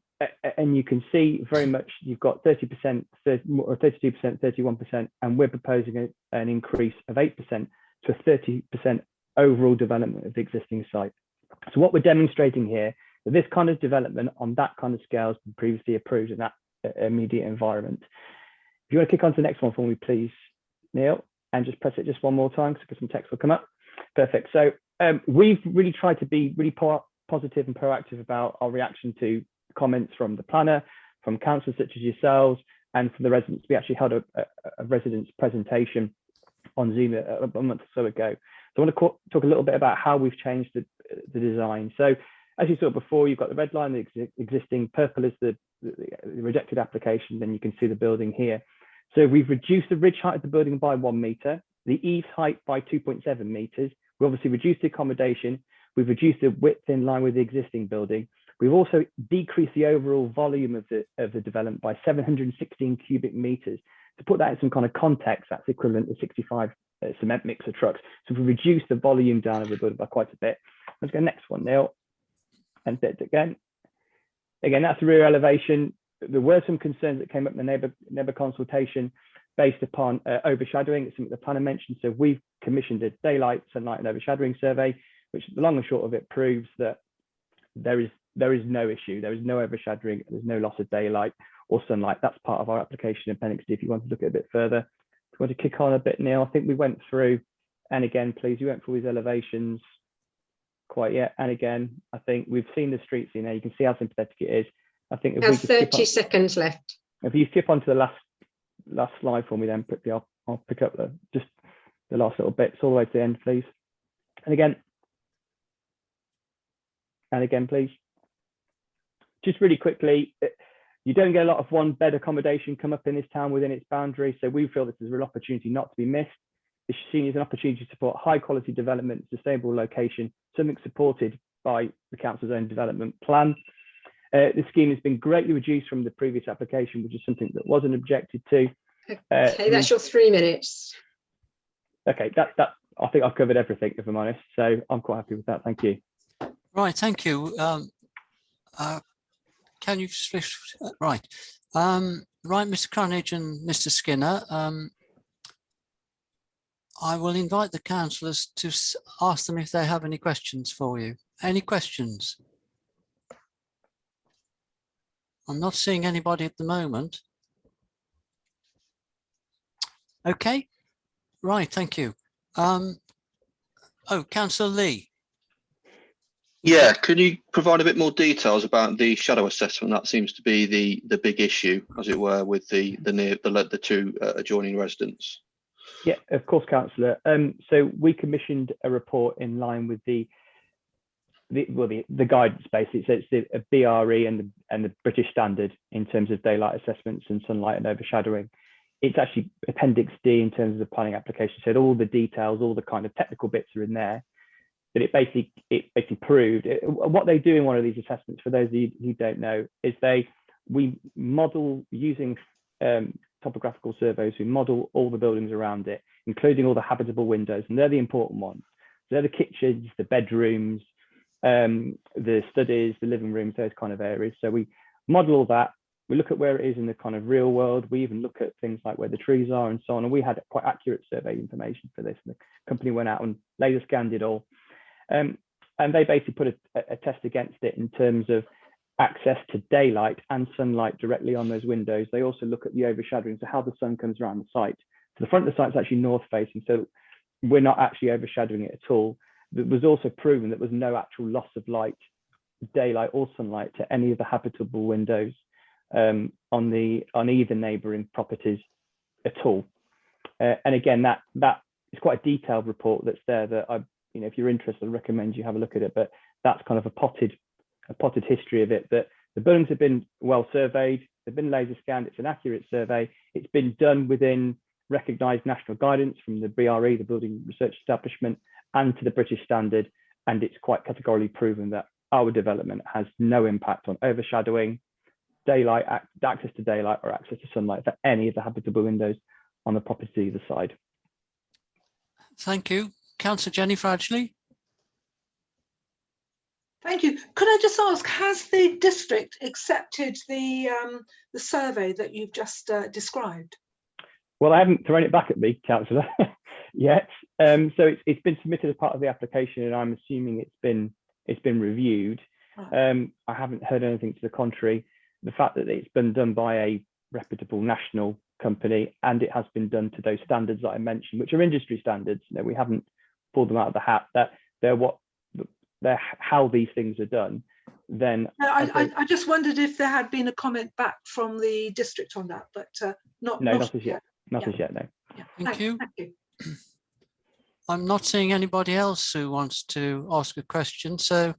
you can see very much you've got 30%, 32%, 31%, and we're proposing an increase of 8% to a 30% overall development of the existing site. So what we're demonstrating here, that this kind of development on that kind of scale has been previously approved in that immediate environment. If you want to kick on to the next one for me, please, Neil, and just press it just one more time because some text will come up. Perfect. So we've really tried to be really positive and proactive about our reaction to comments from the planner, from councillors such as yourselves, and from the residents. We actually held a residents presentation on Zoom a month or so ago. So I want to talk a little bit about how we've changed the design. So as you saw before, you've got the red line, the existing, purple is the rejected application, then you can see the building here. So we've reduced the ridge height of the building by 1 metre, the eaves height by 2.7 metres. We obviously reduced the accommodation. We've reduced the width in line with the existing building. We've also decreased the overall volume of the development by 716 cubic metres. To put that in some kind of context, that's equivalent to 65 cement mixer trucks. So we've reduced the volume down of the building by quite a bit. Let's go next one, Neil. And again, that's the rear elevation. There were some concerns that came up in the neighbour consultation based upon overshadowing. It's something the planner mentioned. So we've commissioned a daylight, sunlight and overshadowing survey, which the long and short of it proves that there is no issue. There is no overshadowing. There's no loss of daylight or sunlight. That's part of our application appendix D if you want to look at it a bit further. If you want to kick on a bit, Neil, I think we went through, and again, please, we went through these elevations quite yet. And again, I think we've seen the streets, you know, you can see how sympathetic it is. I think if we 30 seconds left. If you skip on to the last slide for me, then quickly, I'll pick up just the last little bits all the way to the end, please. And again, please. Just really quickly, you don't get a lot of 1-bed accommodation come up in this town within its boundaries, so we feel this is a real opportunity not to be missed. It's seen as an opportunity to support high quality development, sustainable location, something supported by the council's own development plan. The scheme has been greatly reduced from the previous application, which is something that wasn't objected to. Okay, that's your 3 minutes. Okay, that I think I've covered everything, if I'm honest, so I'm quite happy with that. Thank you. Right, thank you. Can you switch? Right, right, Mr. Cranage and Mr. Skinner. I will invite the councillors to ask them if they have any questions for you. Any questions? I'm not seeing anybody at the moment. Okay, right, thank you. Oh, Councillor Lee. Yeah, could you provide a bit more details about the shadow assessment? That seems to be the big issue, as it were, with the two adjoining residents. Yeah, of course, Councillor. So we commissioned a report in line with the guidance, basically. So it's the BRE and the British standard in terms of daylight assessments and sunlight and overshadowing. It's actually Appendix D in terms of the planning application. So all the details, all the kind of technical bits are in there. But it basically proved what they do in one of these assessments. For those of you who don't know, is we model using topographical surveys. We model all the buildings around it, including all the habitable windows, and they're the important ones. They're the kitchens, the bedrooms, the studies, the living rooms, those kind of areas. So we model all that. We look at where it is in the kind of real world. We even look at things like where the trees are and so on. And we had quite accurate survey information for this. And the company went out and laser scanned it all. And they basically put a test against it in terms of access to daylight and sunlight directly on those windows. They also look at the overshadowing, so how the sun comes around the site. So the front of the site is actually north facing, so we're not actually overshadowing it at all. It was also proven that there was no actual loss of light, daylight or sunlight to any of the habitable windows on either neighbouring properties at all. And again, that is quite a detailed report that's there that if you're interested, I recommend you have a look at it. But that's kind of a potted history of it, that the buildings have been well surveyed, they've been laser scanned, it's an accurate survey, it's been done within recognised national guidance from the BRE, the Building Research Establishment, and to the British standard, and it's quite categorically proven that our development has no impact on overshadowing, daylight, access to daylight or access to sunlight for any of the habitable windows on the property either side. Thank you. Councillor Jennifer Adgley. Thank you. Could I just ask, has the district accepted the survey that you've just described? Well, I haven't thrown it back at me, Councillor, yet. So it's been submitted as part of the application, and I'm assuming it's been reviewed. Right. I haven't heard anything to the contrary. The fact that it's been done by a reputable national company and it has been done to those standards that I mentioned, which are industry standards. We haven't pulled them out of the hat. That they're how these things are done. Then I just wondered if there had been a comment back from the district on that, but not as yet. Not as yet, no. Yeah. Thank you. Thank you. I'm not seeing anybody else who wants to ask a question, so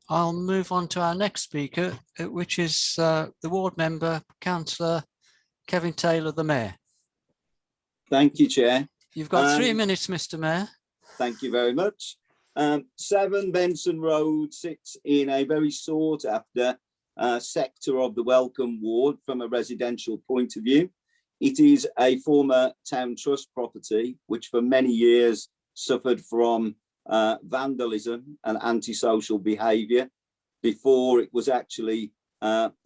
I'll move on to our next speaker, which is the ward member, Councillor Kevin Taylor, the Mayor. Thank you, Chair. You've got 3 minutes, Mr. Mayor. Thank you very much. 7 Benson Road sits in a very sought after sector of the Welcome Ward from a residential point of view. It is a former town trust property, which for many years suffered from vandalism and antisocial behaviour before it was actually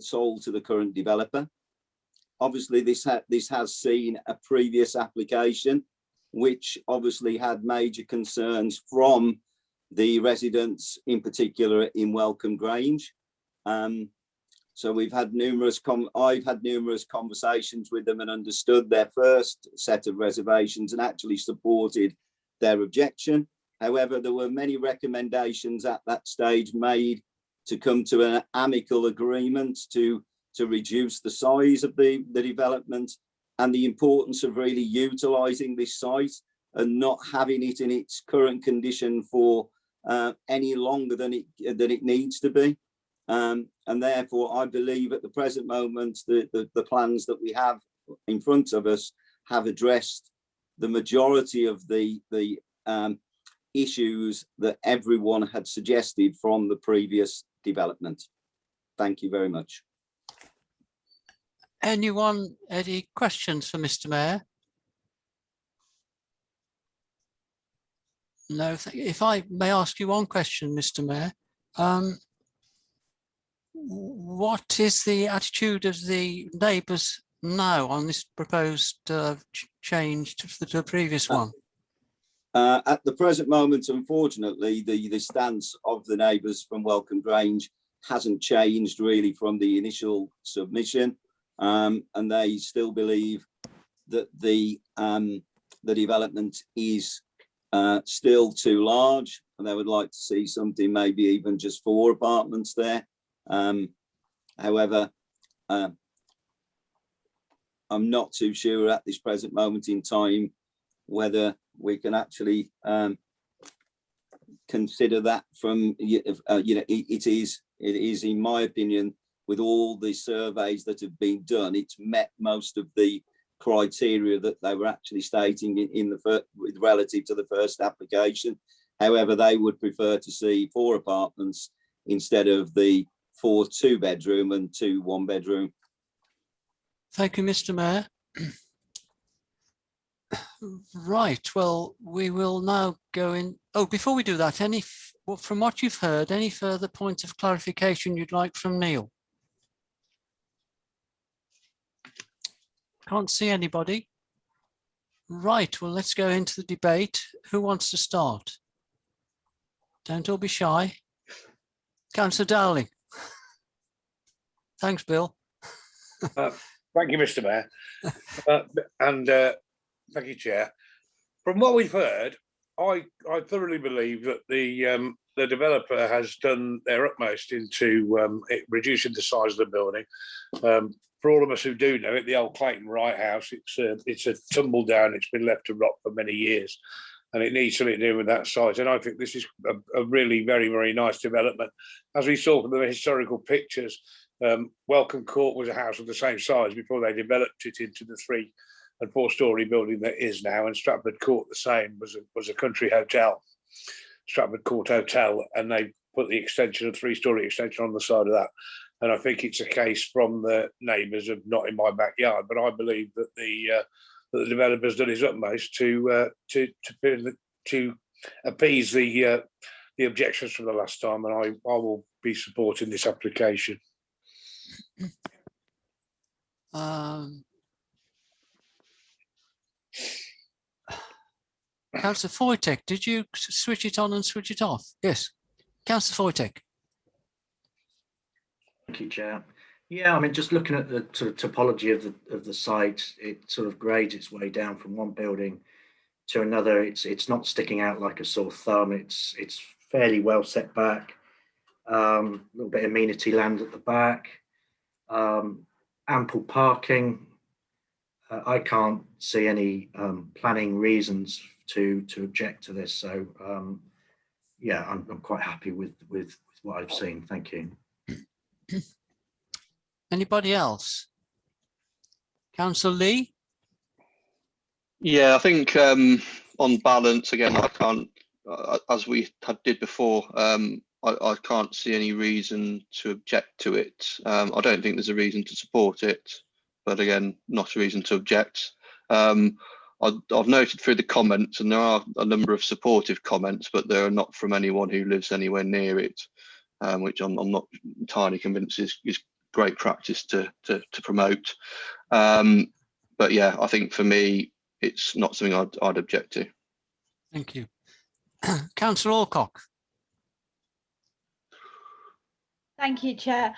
sold to the current developer. Obviously, this has seen a previous application, which obviously had major concerns from the residents, in particular in Welcome Grange. So I've had numerous conversations with them and understood their first set of reservations and actually supported their objection. However, there were many recommendations at that stage made to come to an amicable agreement to reduce the size of the development and the importance of really utilising this site and not having it in its current condition for any longer than it needs to be. And therefore, I believe at the present moment, the plans that we have in front of us have addressed the majority of the issues that everyone had suggested from the previous development. Thank you very much. Anyone, any questions for Mr. Mayor? No, if I may ask you one question, Mr. Mayor. What is the attitude of the neighbours now on this proposed change to the previous one? At the present moment, unfortunately, the stance of the neighbours from Welcome Grange hasn't changed really from the initial submission, and they still believe that the the development is still too large, and they would like to see something maybe even just 4 apartments there. However, I'm not too sure at this present moment in time whether we can actually consider that from, it is in my opinion, with all the surveys that have been done, it's met most of the criteria that they were actually stating in the relative to the first application. However, they would prefer to see 4 apartments instead of the 4 2-bedroom and 2 1-bedroom. Thank you, Mr. Mayor. Right, well, we will now go in. Oh, before we do that, from what you've heard, any further points of clarification you'd like from Neil? Can't see anybody. Right, well, let's go into the debate. Who wants to start? Don't all be shy. Councillor Dowling. Thanks, Bill. Thank you, Mr. Mayor. And thank you, Chair. From what we've heard, I thoroughly believe that the developer has done their utmost into reducing the size of the building. For all of us who do know it, the old Clayton Wright house, it's a tumble down. It's been left to rot for many years, and it needs something to do with that site. And I think this is a really very, very nice development. As we saw from the historical pictures, Welcome Court was a house of the same size before they developed it into the 3- and 4-story building that is now, and Stratford Court the same was a country hotel, Stratford Court Hotel, and they put the extension, a 3-story extension on the side of that. And I think it's a case from the neighbours of not in my backyard, but I believe that the developer's done his utmost to appease the objections from the last time, and I will be supporting this application. Councillor Foytek, did you switch it on and switch it off? Yes. Councillor Foytek. Thank you, Chair. Yeah, I mean, just looking at the sort of topology of the site, it sort of grades its way down from one building to another. It's not sticking out like a sore thumb. It's fairly well set back. A little bit of amenity land at the back. Ample parking. I can't see any planning reasons to object to this. So yeah, I'm quite happy with what I've seen. Thank you. Anybody else? Councillor Lee? Yeah, I think on balance, again, I can't, as we did before, I can't see any reason to object to it. I don't think there's a reason to support it, but again, not a reason to object. I've noted through the comments, and there are a number of supportive comments, but they're not from anyone who lives anywhere near it, which I'm not entirely convinced is great practice to promote. But yeah, I think for me, it's not something I'd object to. Thank you. Councillor Alcock. Thank you, Chair.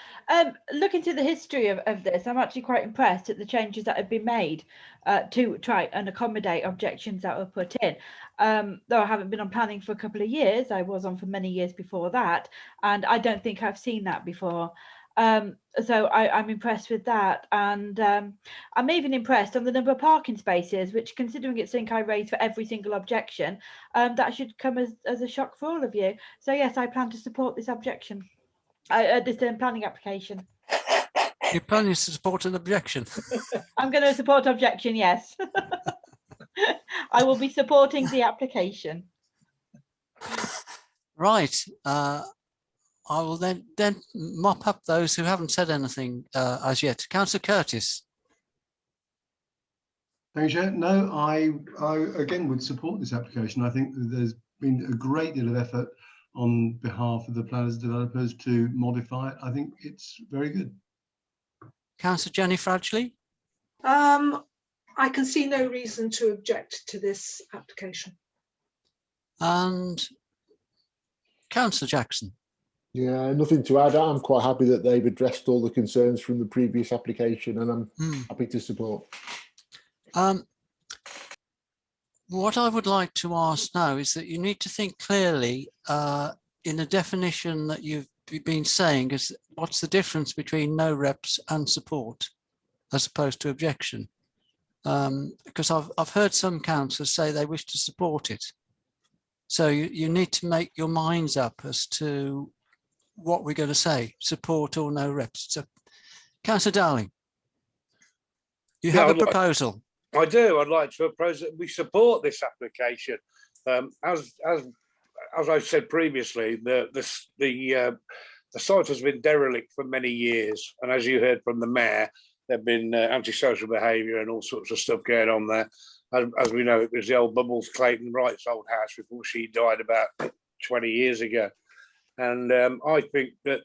Looking through the history of this, I'm actually quite impressed at the changes that have been made to try and accommodate objections that were put in. Though I haven't been on planning for a couple of years, I was on for many years before that, and I don't think I've seen that before. So I'm impressed with that, and I'm even impressed on the number of parking spaces, which, considering it's something I raise for every single objection, that should come as a shock for all of you. So yes, I plan to support this objection. This planning application. You're planning to support an objection? I'm going to support objection, yes. I will be supporting the application. Right. I will then mop up those who haven't said anything as yet. Councillor Curtis. Thank you, Chair. No, I again would support this application. I think that there's been a great deal of effort on behalf of the planners and developers to modify it. I think it's very good. Councillor Jenny Fradgley. I can see no reason to object to this application. And Councillor Jackson. Yeah, nothing to add. I'm quite happy that they've addressed all the concerns from the previous application, and I'm happy to support. what I would like to ask now is that you need to think clearly in a definition that you've been saying, is what's the difference between no reps and support as opposed to objection? Because I've heard some councillors say they wish to support it. So you need to make your minds up as to what we're going to say, support or no reps. So, Councillor Darling, you have a proposal. I do. I'd like to propose that we support this application. As I said previously, the site has been derelict for many years, and as you heard from the mayor, there've been antisocial behaviour and all sorts of stuff going on there. As we know, it was the old Bubbles Clayton Wright's old house before she died about 20 years ago. And I think that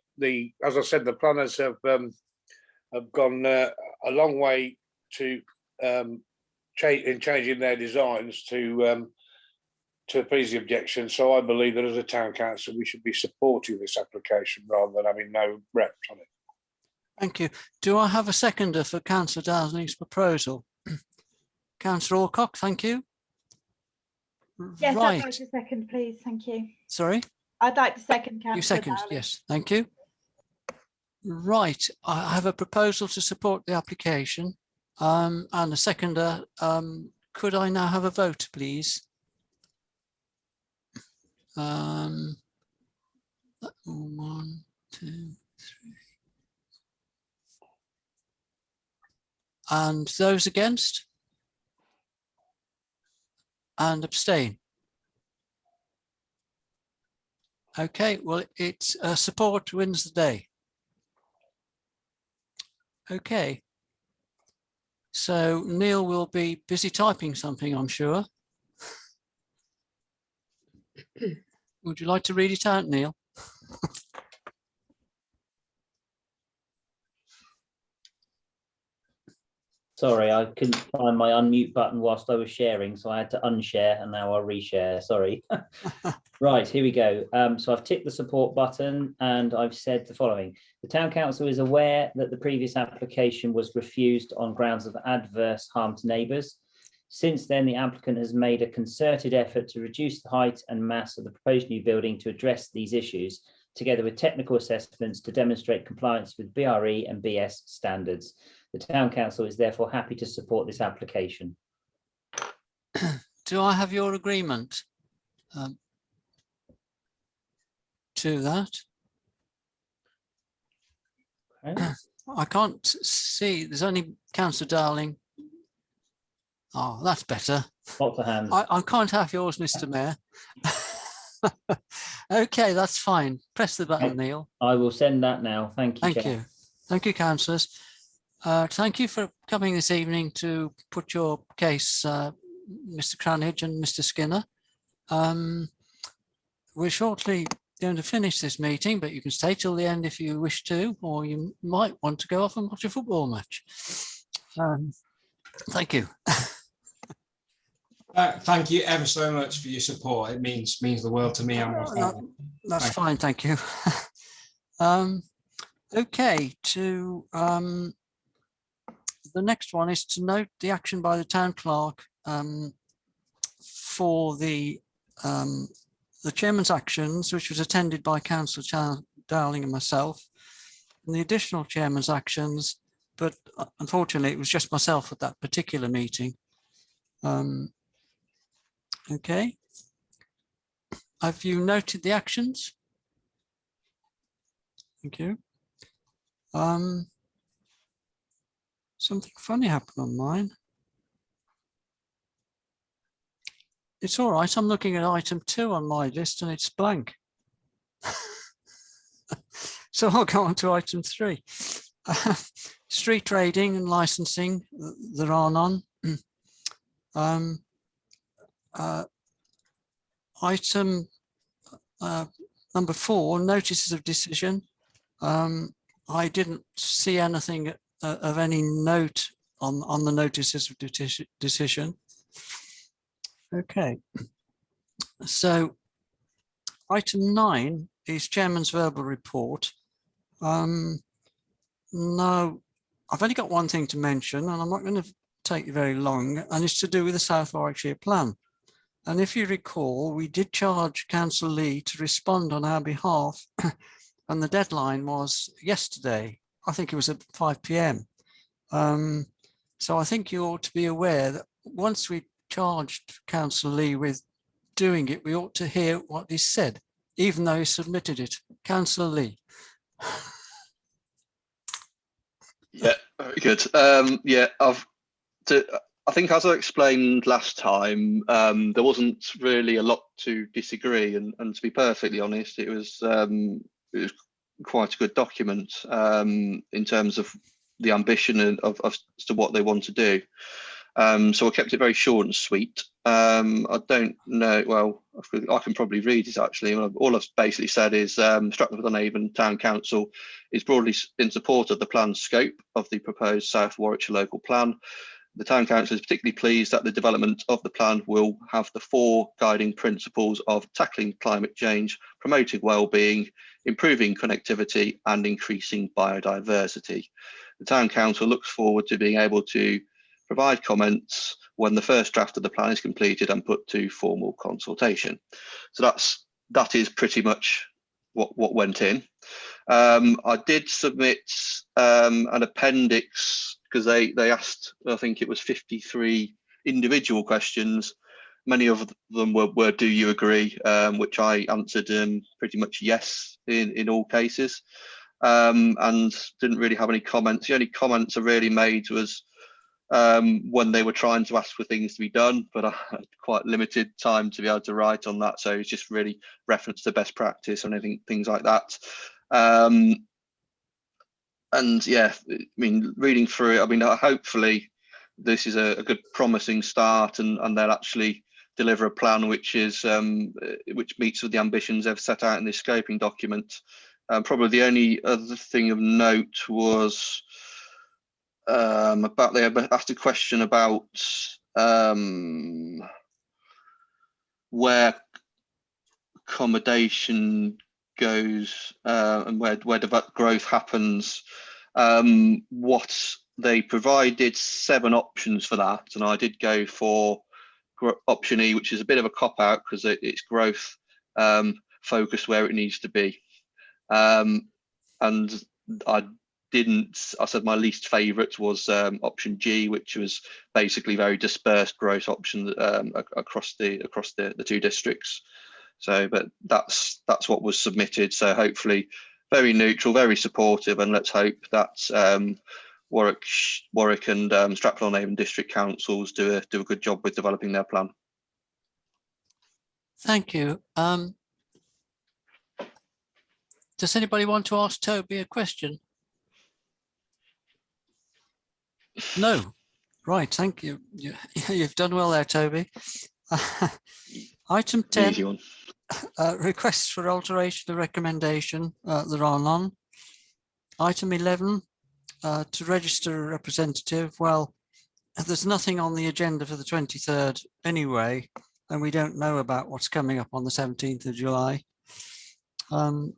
as I said, the planners have gone a long way to in changing their designs to appease the objection. So I believe that as a town council, we should be supporting this application rather than having no reps on it. Thank you. Do I have a seconder for Councillor Darling's proposal? Councillor Alcock, thank you. Yes, right. I'd like to second, please. Thank you. Sorry? I'd like to second, Councillor You second, Darling. yes. Thank you. Right. I have a proposal to support the application and a seconder. Could I now have a vote, please? 1, 2, 3. And those against? And abstain? Okay, well, it's support wins the day. Okay. So Neil will be busy typing something, I'm sure. Would you like to read it out, Neil? Sorry, I couldn't find my unmute button whilst I was sharing, so I had to unshare and now I'll reshare. Sorry. Right, here we go. So I've ticked the support button and I've said the following. The Town Council is aware that the previous application was refused on grounds of adverse harm to neighbours. Since then, the applicant has made a concerted effort to reduce the height and mass of the proposed new building to address these issues, together with technical assessments to demonstrate compliance with BRE and BS standards. The Town Council is therefore happy to support this application. Do I have your agreement to that? Okay. I can't see, there's only Councillor Darling. Oh, that's better. Lots of hands. I can't have yours, Mr. Mayor. Okay, that's fine. Press the button, Neil. I will send that now. Thank you. Thank you. Thank you, councillors. Thank you for coming this evening to put your case, Mr. Cranage and Mr. Skinner. We're shortly going to finish this meeting, but you can stay till the end if you wish to, or you might want to go off and watch a football match. Thank you. Thank you ever so much for your support. It means the world to me and my family. That's fine, thank you. Okay, to the next one is to note the action by the town clerk for the chairman's actions, which was attended by Councillor Darling and myself, and the additional chairman's actions, but unfortunately it was just myself at that particular meeting. Okay. Have you noted the actions? Thank you. Something funny happened on mine. It's all right. I'm looking at item 2 on my list and it's blank. So I'll go on to item 3. Street trading and licensing, there are none. Item number 4, notices of decision. I didn't see anything of any note on the notices of decision. Okay, so item 9 is Chairman's verbal report. Now, I've only got one thing to mention, and I'm not going to take very long, and it's to do with the South Warwickshire plan. And if you recall, we did charge Councillor Lee to respond on our behalf, and the deadline was yesterday. I think it was at 5 p.m. So I think you ought to be aware that once we charged Councillor Lee with doing it, we ought to hear what he said, even though he submitted it. Councillor Lee. Yeah, very good. Yeah, I think as I explained last time, there wasn't really a lot to disagree, and to be perfectly honest, it was quite a good document in terms of the ambition of as to what they want to do. So I kept it very short and sweet. I don't know, well, I can probably read it actually. All I've basically said is Stratford-upon-Avon Town Council is broadly in support of the planned scope of the proposed South Warwickshire local plan. The Town Council is particularly pleased that the development of the plan will have the 4 guiding principles of tackling climate change, promoting well-being, improving connectivity and increasing biodiversity. The Town Council looks forward to being able to provide comments when the first draft of the plan is completed and put to formal consultation. So that is pretty much what went in. I did submit an appendix because they asked, I think it was 53 individual questions. Many of them were do you agree, which I answered pretty much yes in all cases, and didn't really have any comments. The only comments I really made was when they were trying to ask for things to be done, but I had quite limited time to be able to write on that, so it's just really reference to best practice and anything, things like that. And yeah, I mean, reading through it, I mean, hopefully this is a good promising start, and they'll actually deliver a plan which is which meets with the ambitions they've set out in this scoping document. Probably the only other thing of note was about, they asked a question about where accommodation goes and where growth happens. What they provided 7 options for that, and I did go for option E, which is a bit of a cop-out because it's growth focused where it needs to be. And I said my least favourite was option G, which was basically very dispersed growth option across the 2 districts. So, but that's what was submitted. So hopefully very neutral, very supportive, and let's hope that Warwick and Stratford-upon-Avon district councils do a good job with developing their plan. Thank you. Does anybody want to ask Toby a question? No. Right, thank you. You've done well there, Toby. Item 10. Easy one. Requests for alteration of recommendation. There are none. Item 11. To register a representative. Well, there's nothing on the agenda for the 23rd anyway, and we don't know about what's coming up on the 17th of July.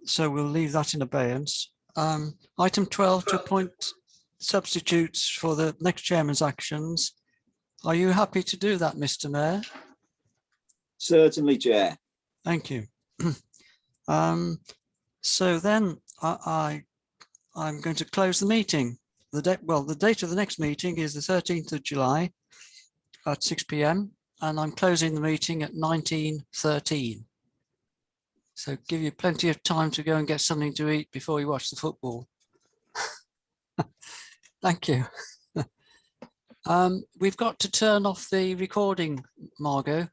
So we'll leave that in abeyance. Item 12, to appoint substitutes for the next chairman's actions. Are you happy to do that, Mr. Mayor? Certainly, Chair. Thank you. So then I'm going to close the meeting. The date of the next meeting is the 13th of July at 6 p.m. and I'm closing the meeting at 19:13. So give you plenty of time to go and get something to eat before you watch the football. Thank you. We've got to turn off the recording, Margot.